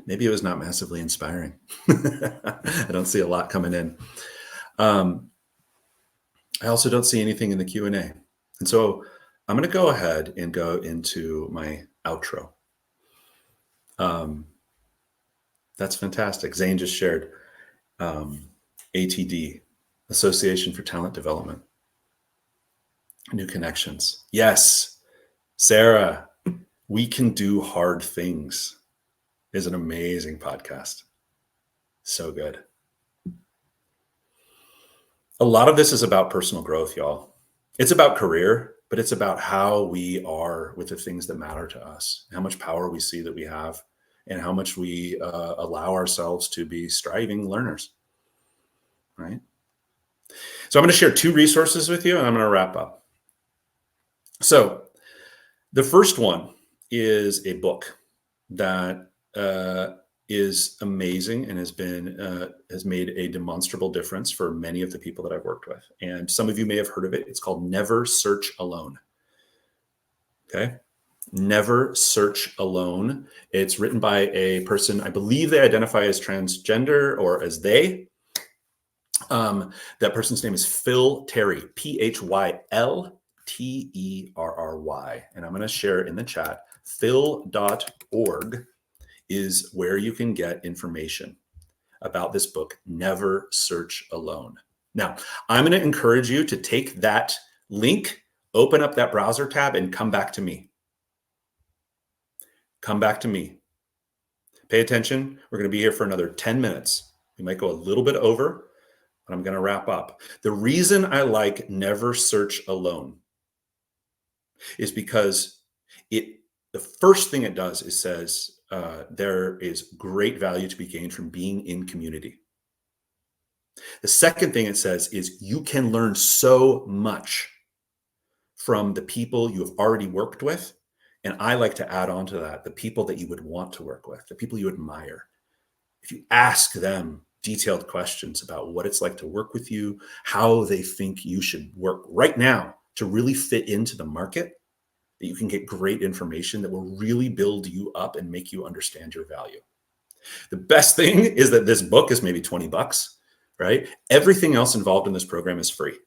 Maybe it was not massively inspiring. I don't see a lot coming in. I also don't see anything in the Q&A. And so I'm going to go ahead and go into my outro. That's fantastic. Zane just shared ATD, Association for Talent Development. New connections. Yes, Sarah, We Can Do Hard Things is an amazing podcast. So good. A lot of this is about personal growth, y'all. It's about career, but it's about how we are with the things that matter to us, how much power we see that we have, and how much we allow ourselves to be striving learners, right? So I'm going to share 2 resources with you, and I'm going to wrap up. So the first one is a book that is amazing and has made a demonstrable difference for many of the people that I've worked with. And some of you may have heard of it. It's called Never Search Alone. Okay. Never Search Alone. It's written by a person, I believe they identify as transgender or as they. That person's name is Phil Terry, Phylterry. And I'm going to share in the chat, phil.org is where you can get information about this book, Never Search Alone. Now, I'm going to encourage you to take that link, open up that browser tab, and come back to me. Come back to me. Pay attention. We're going to be here for another 10 minutes. We might go a little bit over, but I'm going to wrap up. The reason I like Never Search Alone is because the first thing it does is says there is great value to be gained from being in community. The second thing it says is you can learn so much from the people you have already worked with. And I like to add on to that, the people that you would want to work with, the people you admire. If you ask them detailed questions about what it's like to work with you, how they think you should work right now to really fit into the market, that you can get great information that will really build you up and make you understand your value. The best thing is that this book is maybe $20, right? Everything else involved in this program is free.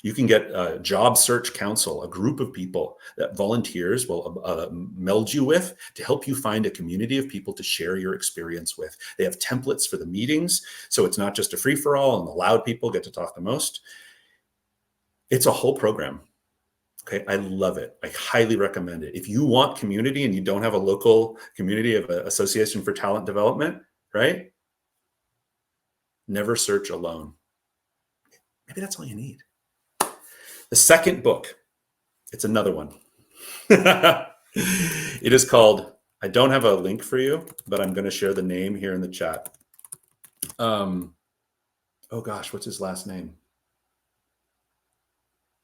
You can get a job search council, a group of people that volunteers will meld you with to help you find a community of people to share your experience with. They have templates for the meetings, so it's not just a free-for-all and the loud people get to talk the most. It's a whole program. Okay, I love it. I highly recommend it. If you want community and you don't have a local community of an Association for Talent Development, right? Never Search Alone. Maybe that's all you need. The second book, it's another one. It is called, I don't have a link for you, but I'm going to share the name here in the chat. Oh gosh, what's his last name?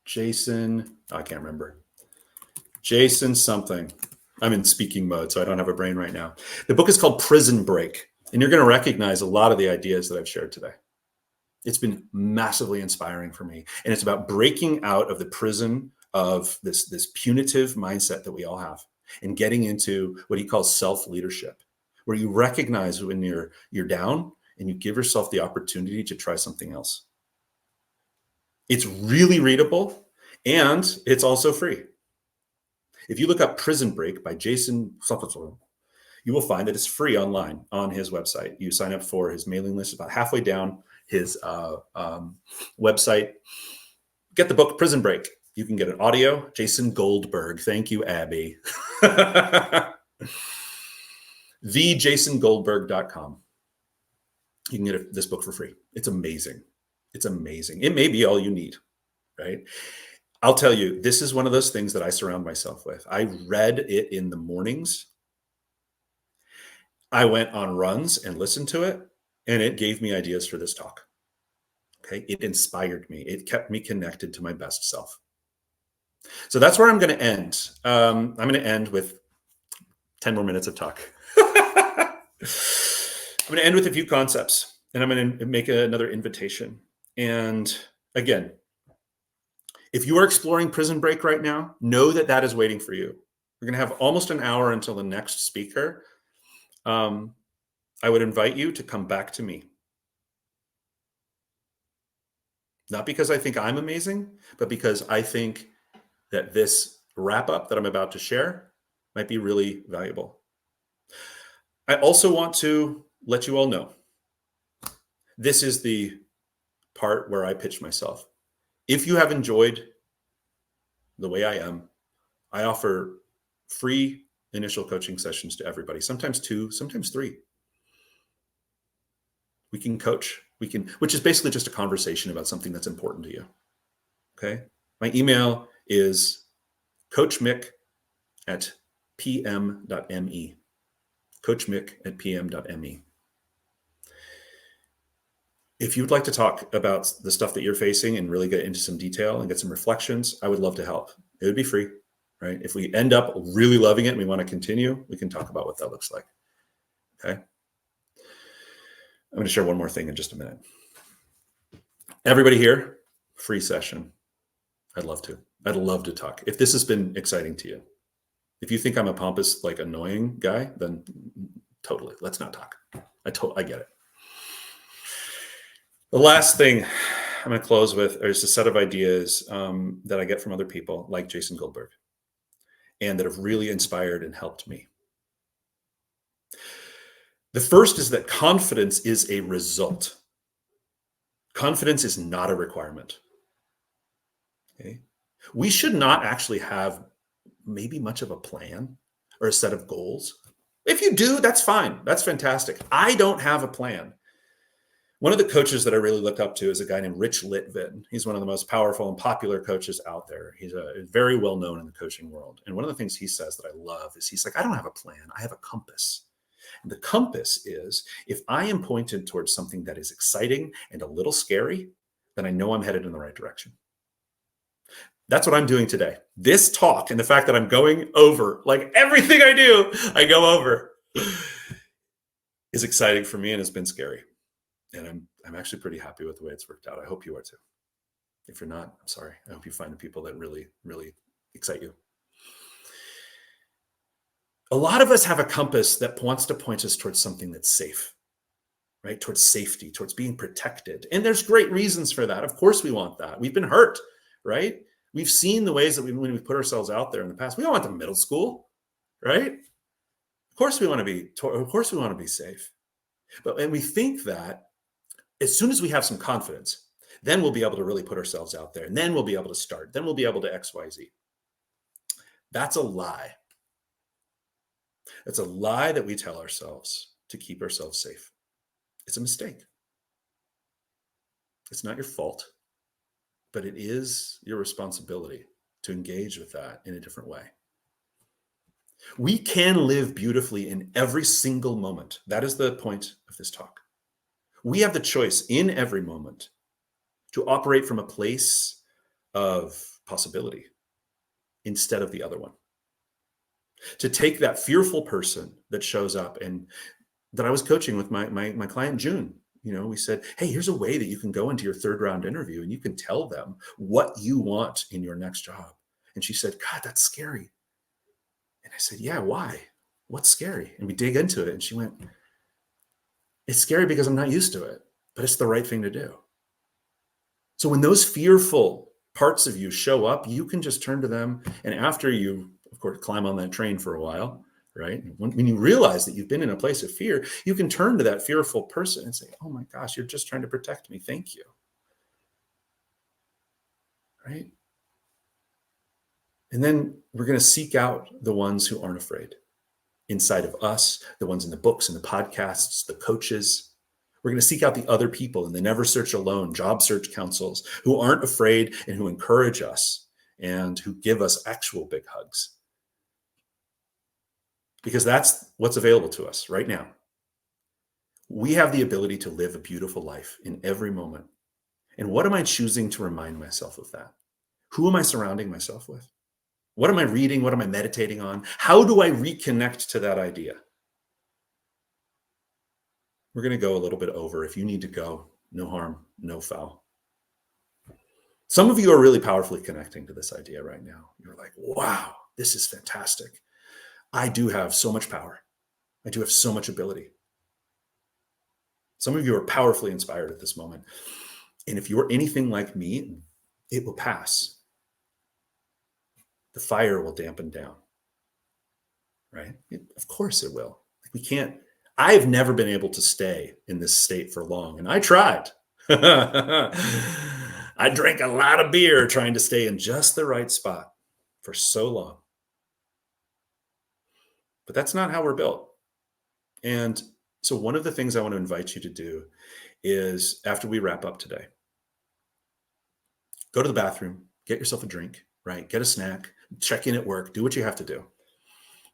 Jason, I can't remember. Jason something. I'm in speaking mode, so I don't have a brain right now. The book is called Prison Break, and you're going to recognize a lot of the ideas that I've shared today. It's been massively inspiring for me, and it's about breaking out of the prison of this punitive mindset that we all have and getting into what he calls self-leadership, where you recognize when you're down and you give yourself the opportunity to try something else. It's really readable, and it's also free. If you look up Prison Break by Jason, you will find that it's free online on his website. You sign up for his mailing list about halfway down his website. Get the book Prison Break. You can get an audio. Jason Goldberg. Thank you, Abby. thejasongoldberg.com. You can get this book for free. It's amazing. It's amazing. It may be all you need, right? I'll tell you, this is one of those things that I surround myself with. I read it in the mornings. I went on runs and listened to it, and it gave me ideas for this talk. Okay. It inspired me. It kept me connected to my best self. So that's where I'm going to end. I'm going to end with 10 more minutes of talk. I'm going to end with a few concepts, and I'm going to make another invitation. And again, if you are exploring Prison Break right now, know that that is waiting for you. We're going to have almost an hour until the next speaker. I would invite you to come back to me. Not because I think I'm amazing, but because I think that this wrap up that I'm about to share might be really valuable. I also want to let you all know, this is the part where I pitch myself. If you have enjoyed the way I am, I offer free initial coaching sessions to everybody, sometimes 2, sometimes 3. We can coach, which is basically just a conversation about something that's important to you. Okay. My email is coachmick@pm.me. coachmick@pm.me. If you would like to talk about the stuff that you're facing and really get into some detail and get some reflections, I would love to help. It would be free, right? If we end up really loving it and we want to continue, we can talk about what that looks like. Okay. I'm going to share one more thing in just a minute. Everybody here, free session. I'd love to talk. If this has been exciting to you, if you think I'm a pompous, like annoying guy, then totally, let's not talk. I get it. The last thing I'm going to close with is a set of ideas that I get from other people like Jason Goldberg and that have really inspired and helped me. The first is that confidence is a result. Confidence is not a requirement. Okay? We should not actually have maybe much of a plan or a set of goals. If you do, that's fine. That's fantastic. I don't have a plan. One of the coaches that I really look up to is a guy named Rich Litvin. He's one of the most powerful and popular coaches out there. He's very well known in the coaching world. And one of the things he says that I love is he's like, I don't have a plan. I have a compass. And the compass is, if I am pointed towards something that is exciting and a little scary, then I know I'm headed in the right direction. That's what I'm doing today. This talk and the fact that I'm going over, like everything I do, I go over, is exciting for me and has been scary. And I'm actually pretty happy with the way it's worked out. I hope you are too. If you're not, I'm sorry. I hope you find the people that really, really excite you. A lot of us have a compass that wants to point us towards something that's safe, right? Towards safety, towards being protected. And there's great reasons for that. Of course we want that. We've been hurt, right? We've seen the ways that when we've put ourselves out there in the past. We don't want the middle school, right? Of course we want to be safe. And we think that as soon as we have some confidence, then we'll be able to really put ourselves out there. And then we'll be able to start. Then we'll be able to XYZ. That's a lie. It's a lie that we tell ourselves to keep ourselves safe. It's a mistake. It's not your fault, but it is your responsibility to engage with that in a different way. We can live beautifully in every single moment. That is the point of this talk. We have the choice in every moment to operate from a place of possibility instead of the other one. To take that fearful person that shows up, and that I was coaching with my client, June. You know, we said, hey, here's a way that you can go into your 3rd round interview and you can tell them what you want in your next job. And she said, God, that's scary. And I said, yeah, why? What's scary? And we dig into it. And she went, it's scary because I'm not used to it, but it's the right thing to do. So when those fearful parts of you show up, you can just turn to them. And after you, of course, climb on that train for a while, right? When you realize that you've been in a place of fear, you can turn to that fearful person and say, oh my gosh, you're just trying to protect me. Thank you. Right? And then we're going to seek out the ones who aren't afraid inside of us, the ones in the books and the podcasts, the coaches. We're going to seek out the other people in the Never Search Alone job search councils who aren't afraid and who encourage us and who give us actual big hugs. Because that's what's available to us right now. We have the ability to live a beautiful life in every moment. And what am I choosing to remind myself of that? Who am I surrounding myself with? What am I reading? What am I meditating on? How do I reconnect to that idea? We're going to go a little bit over. If you need to go, no harm, no foul. Some of you are really powerfully connecting to this idea right now. You're like, wow, this is fantastic. I do have so much power. I do have so much ability. Some of you are powerfully inspired at this moment. And if you're anything like me, it will pass. The fire will dampen down, right? Of course it will. I've never been able to stay in this state for long, and I tried. I drank a lot of beer trying to stay in just the right spot for so long. But that's not how we're built. And so one of the things I want to invite you to do is, after we wrap up today, go to the bathroom, get yourself a drink, right? Get a snack, check in at work, do what you have to do.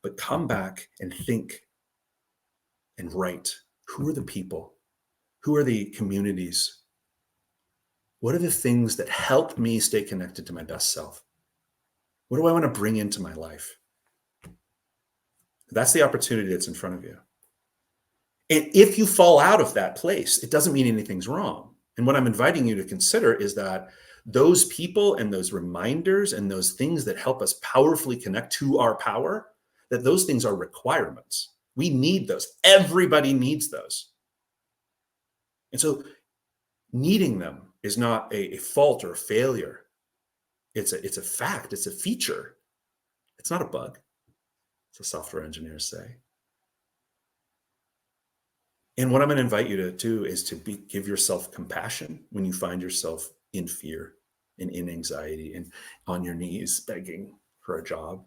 But come back and think and write. Who are the people? Who are the communities? What are the things that help me stay connected to my best self? What do I want to bring into my life? That's the opportunity that's in front of you. And if you fall out of that place, it doesn't mean anything's wrong. And what I'm inviting you to consider is that those people and those reminders and those things that help us powerfully connect to our power, that those things are requirements. We need those. Everybody needs those. And so needing them is not a fault or a failure. It's a fact. It's a feature. It's not a bug, as the software engineers say. And what I'm going to invite you to do is to give yourself compassion when you find yourself in fear and in anxiety and on your knees begging for a job.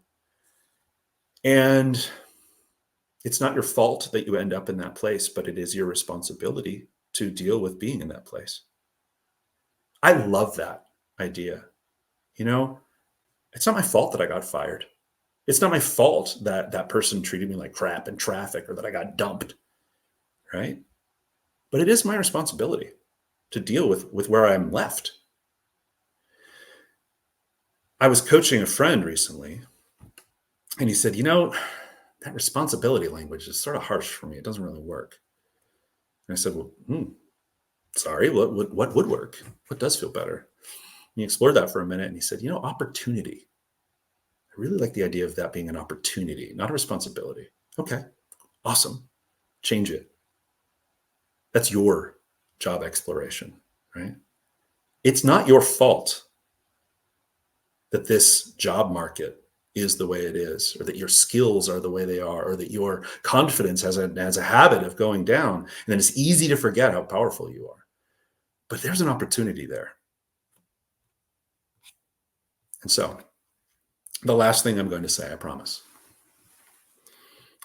And it's not your fault that you end up in that place, but it is your responsibility to deal with being in that place. I love that idea. You know, it's not my fault that I got fired. It's not my fault that that person treated me like crap in traffic or that I got dumped, right? But it is my responsibility to deal with where I'm left. I was coaching a friend recently, and he said, you know, that responsibility language is sort of harsh for me. It doesn't really work. And I said, well, sorry, what would work? What does feel better? And he explored that for a minute, and he said, you know, opportunity. I really like the idea of that being an opportunity, not a responsibility. Okay, awesome. Change it. That's your job exploration, right? It's not your fault that this job market is the way it is, or that your skills are the way they are, or that your confidence has a habit of going down. And then it's easy to forget how powerful you are. But there's an opportunity there. And so the last thing I'm going to say, I promise,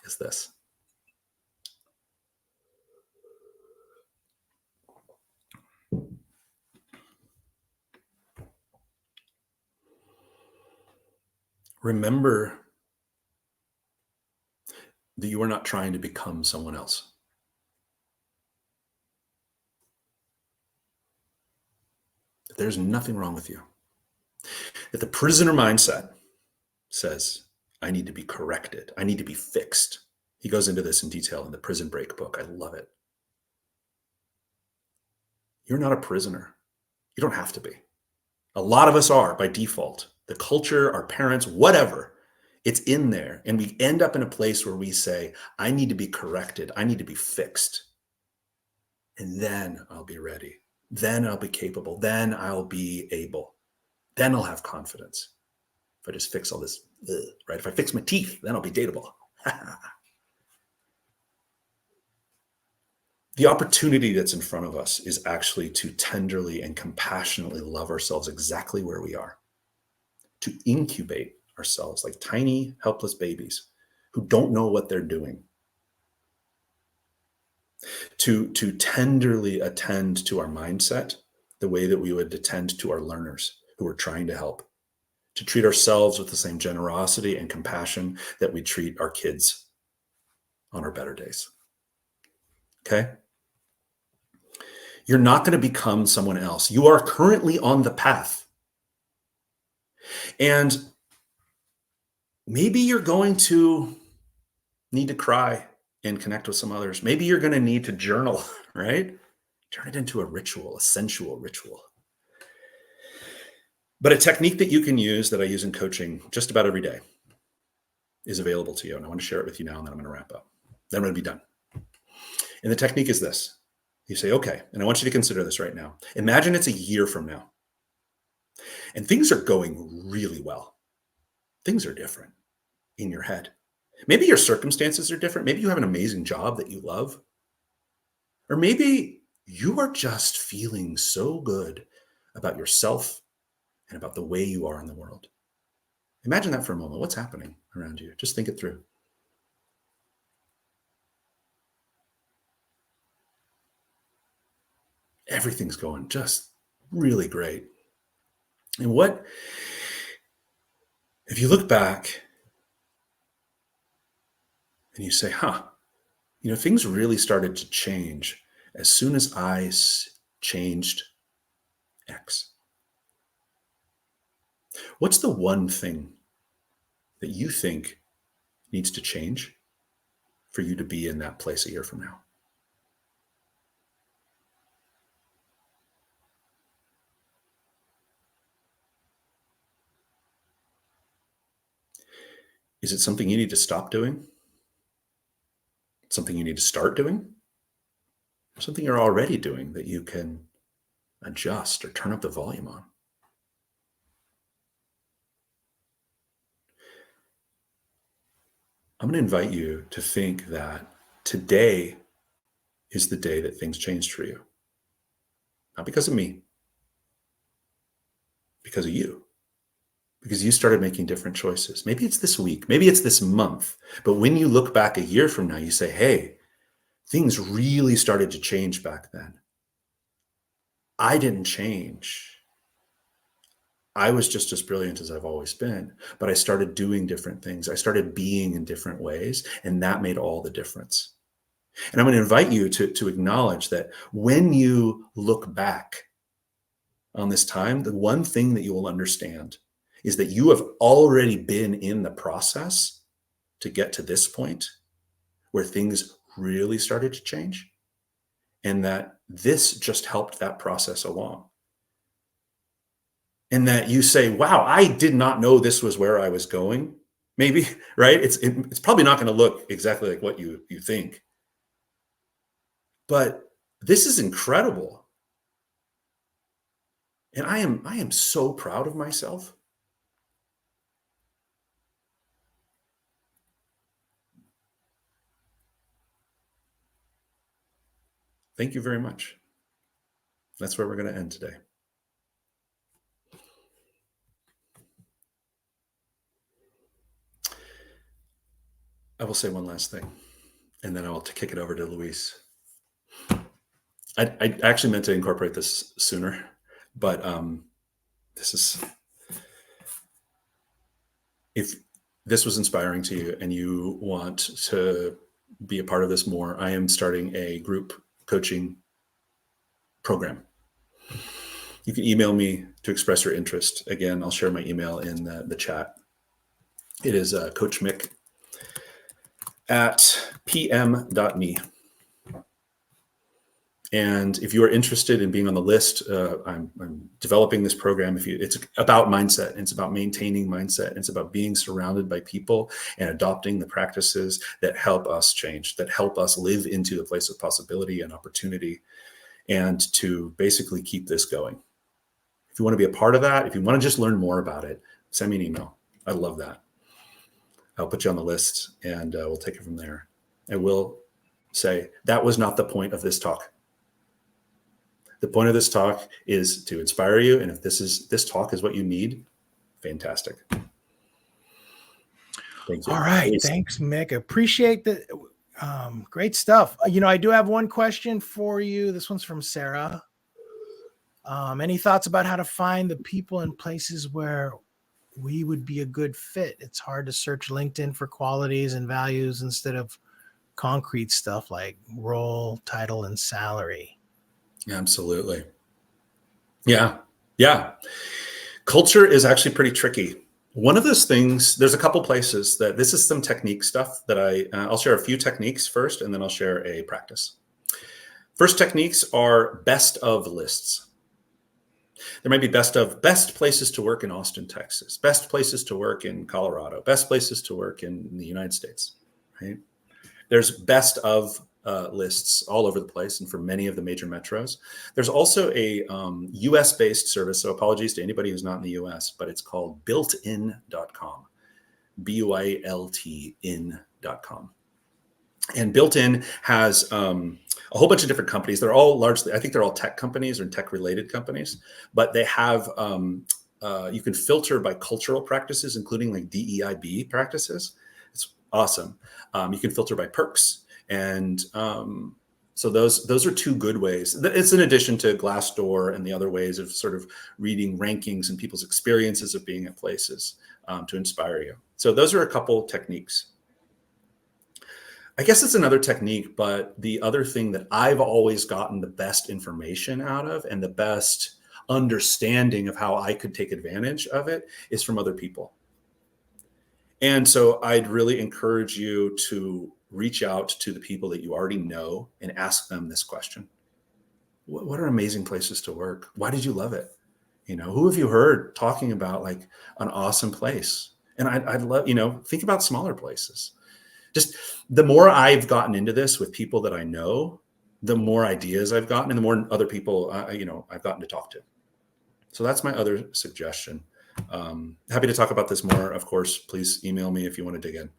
is this. Remember that you are not trying to become someone else. That there's nothing wrong with you. That the prisoner mindset says, I need to be corrected. I need to be fixed. He goes into this in detail in the Prison Break book. I love it. You're not a prisoner. You don't have to be. A lot of us are by default. The culture, our parents, whatever, it's in there. And we end up in a place where we say, I need to be corrected. I need to be fixed. And then I'll be ready. Then I'll be capable. Then I'll be able. Then I'll have confidence. If I just fix all this, right? If I fix my teeth, then I'll be dateable. The opportunity that's in front of us is actually to tenderly and compassionately love ourselves exactly where we are, to incubate ourselves like tiny, helpless babies who don't know what they're doing, to tenderly attend to our mindset the way that we would attend to our learners who are trying to help, to treat ourselves with the same generosity and compassion that we treat our kids on our better days. Okay? You're not going to become someone else. You are currently on the path. And maybe you're going to need to cry and connect with some others. Maybe you're going to need to journal, right? Turn it into a ritual, a sensual ritual. But a technique that you can use that I use in coaching just about every day is available to you. And I want to share it with you now, and then I'm going to wrap up. Then I'm going to be done. And the technique is this. You say, okay, and I want you to consider this right now. Imagine it's a year from now, and things are going really well. Things are different in your head. Maybe your circumstances are different. Maybe you have an amazing job that you love. Or maybe you are just feeling so good about yourself and about the way you are in the world. Imagine that for a moment. What's happening around you? Just think it through. Everything's going just really great. And what, if you look back and you say, things really started to change as soon as I changed X. What's the one thing that you think needs to change for you to be in that place a year from now? Is it something you need to stop doing? Something you need to start doing? Or something you're already doing that you can adjust or turn up the volume on? I'm going to invite you to think that today is the day that things changed for you. Not because of me, because of you. Because you started making different choices. Maybe it's this week, maybe it's this month. But when you look back a year from now, you say, hey, things really started to change back then. I didn't change. I was just as brilliant as I've always been, but I started doing different things. I started being in different ways, and that made all the difference. And I'm going to invite you to acknowledge that when you look back on this time, the one thing that you will understand is that you have already been in the process to get to this point where things really started to change, and that this just helped that process along. And that you say, wow, I did not know this was where I was going. Maybe, right? It's probably not going to look exactly like what you think. But this is incredible. And I am so proud of myself. Thank you very much. That's where we're going to end today. I will say one last thing, and then I will kick it over to Luis. I actually meant to incorporate this sooner, but if this was inspiring to you and you want to be a part of this more, I am starting a group coaching program. You can email me to express your interest. Again, I'll share my email in the chat. It is Coach Mick at pm.me. And if you are interested in being on the list, I'm developing this program. It's about mindset. It's about maintaining mindset. It's about being surrounded by people and adopting the practices that help us change, that help us live into the place of possibility and opportunity, and to basically keep this going. If you want to be a part of that, if you want to just learn more about it, send me an email. I love that. I'll put you on the list, and we'll take it from there. And we'll say, that was not the point of this talk. The point of this talk is to inspire you. And if this talk is what you need, fantastic. Thank you. All right. Please. Thanks, Mick. Appreciate the great stuff. I do have one question for you. This one's from Sarah. Any thoughts about how to find the people and places where we would be a good fit? It's hard to search LinkedIn for qualities and values instead of concrete stuff like role, title, and salary. Absolutely. Yeah. Culture is actually pretty tricky. One of those things, there's a couple places that this is some technique stuff that I'll share a few techniques first, and then I'll share a practice. First techniques are best of lists. There might be best places to work in Austin, Texas, best places to work in Colorado, best places to work in the United States, right? There's best of lists all over the place and for many of the major metros. There's also a US-based service, so apologies to anybody who's not in the US, but it's called builtin.com, built-in.com. And Built-in has a whole bunch of different companies. They're all largely, I think they're all tech companies or tech-related companies, but they have, you can filter by cultural practices, including like DEIB practices. It's awesome. You can filter by perks. And so those are two good ways. It's in addition to Glassdoor and the other ways of sort of reading rankings and people's experiences of being at places to inspire you. So those are a couple techniques. I guess it's another technique, but the other thing that I've always gotten the best information out of and the best understanding of how I could take advantage of it is from other people. And so I'd really encourage you to reach out to the people that you already know and ask them this question. What are amazing places to work? Why did you love it? Who have you heard talking about like an awesome place? And I'd love, think about smaller places. Just the more I've gotten into this with people that I know, the more ideas I've gotten and the more other people, I've gotten to talk to. So that's my other suggestion. Happy to talk about this more. Of course, please email me if you want to dig in.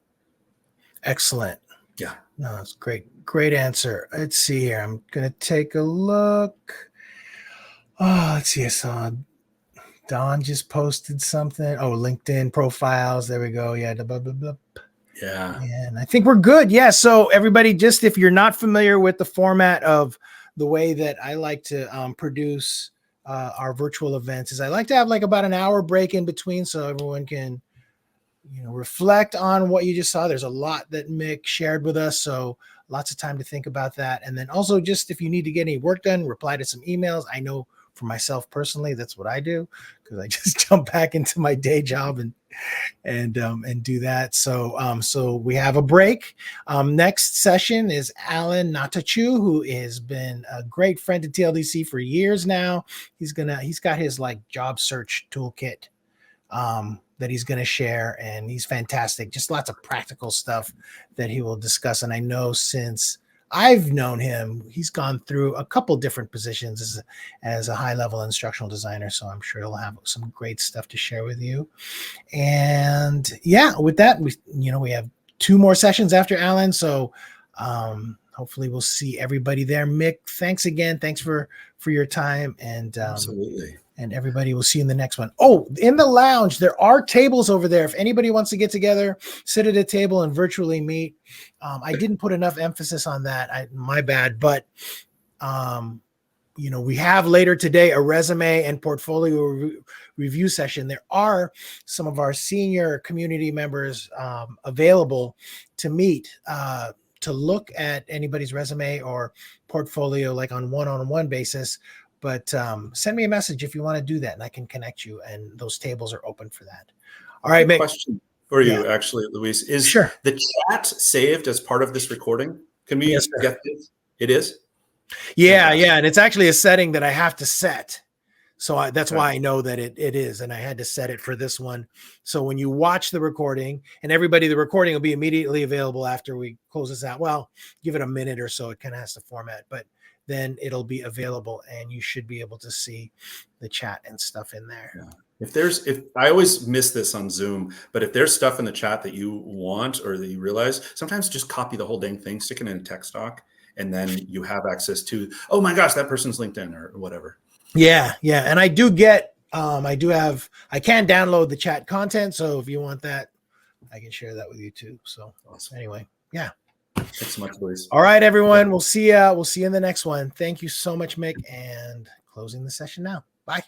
Excellent. Yeah. No, that's great. Great answer. Let's see here. I'm going to take a look. Oh, let's see. I saw Don just posted something. Oh, LinkedIn profiles. There we go. Yeah. Blah, blah, blah. Yeah. And I think we're good. Yeah. So everybody, just if you're not familiar with the format of the way that I like to produce our virtual events, is I like to have like about an hour break in between so everyone can, reflect on what you just saw. There's a lot that Mick shared with us. So lots of time to think about that. And then also just if you need to get any work done, reply to some emails. I know for myself personally, that's what I do because I just jump back into my day job and do that. So we have a break. Next session is Alan Natachu, who has been a great friend to TLDC for years now. He's got his like job search toolkit that he's going to share, and he's fantastic. Just lots of practical stuff that he will discuss. And I know since I've known him, he's gone through a couple different positions as a high-level instructional designer. So I'm sure he'll have some great stuff to share with you. And yeah, with that, we have 2 more sessions after Alan. So hopefully we'll see everybody there. Mick, thanks again. Thanks for your time. And absolutely. And everybody will see you in the next one. Oh, in the lounge, there are tables over there. If anybody wants to get together, sit at a table and virtually meet. I didn't put enough emphasis on that. My bad. But, we have later today a resume and portfolio review session. There are some of our senior community members available to meet, to look at anybody's resume or portfolio like on one-on-one basis. But send me a message if you want to do that, and I can connect you. And those tables are open for that. All right, Mick. Question for you, actually, Luis. Is Sure. the chat saved as part of this recording? Can we get this? It is? Yeah, yeah. And it's actually a setting that I have to set. So that's why I know that it is. And I had to set it for this one. So when you watch the recording, and everybody, the recording will be immediately available after we close this out. Well, give it a minute or so. It kind of has to format, but then it'll be available and you should be able to see the chat and stuff in there. Yeah. If I always miss this on Zoom, but if there's stuff in the chat that you want or that you realize, sometimes just copy the whole dang thing, stick it in a text doc, and then you have access to, oh my gosh, that person's LinkedIn or whatever. Yeah. And I do get, I can download the chat content. So if you want that, I can share that with you too. So Awesome. anyway, yeah. Thanks so much, boys. All right, everyone. We'll see you in the next one. Thank you so much, Mick, and closing the session now. Bye.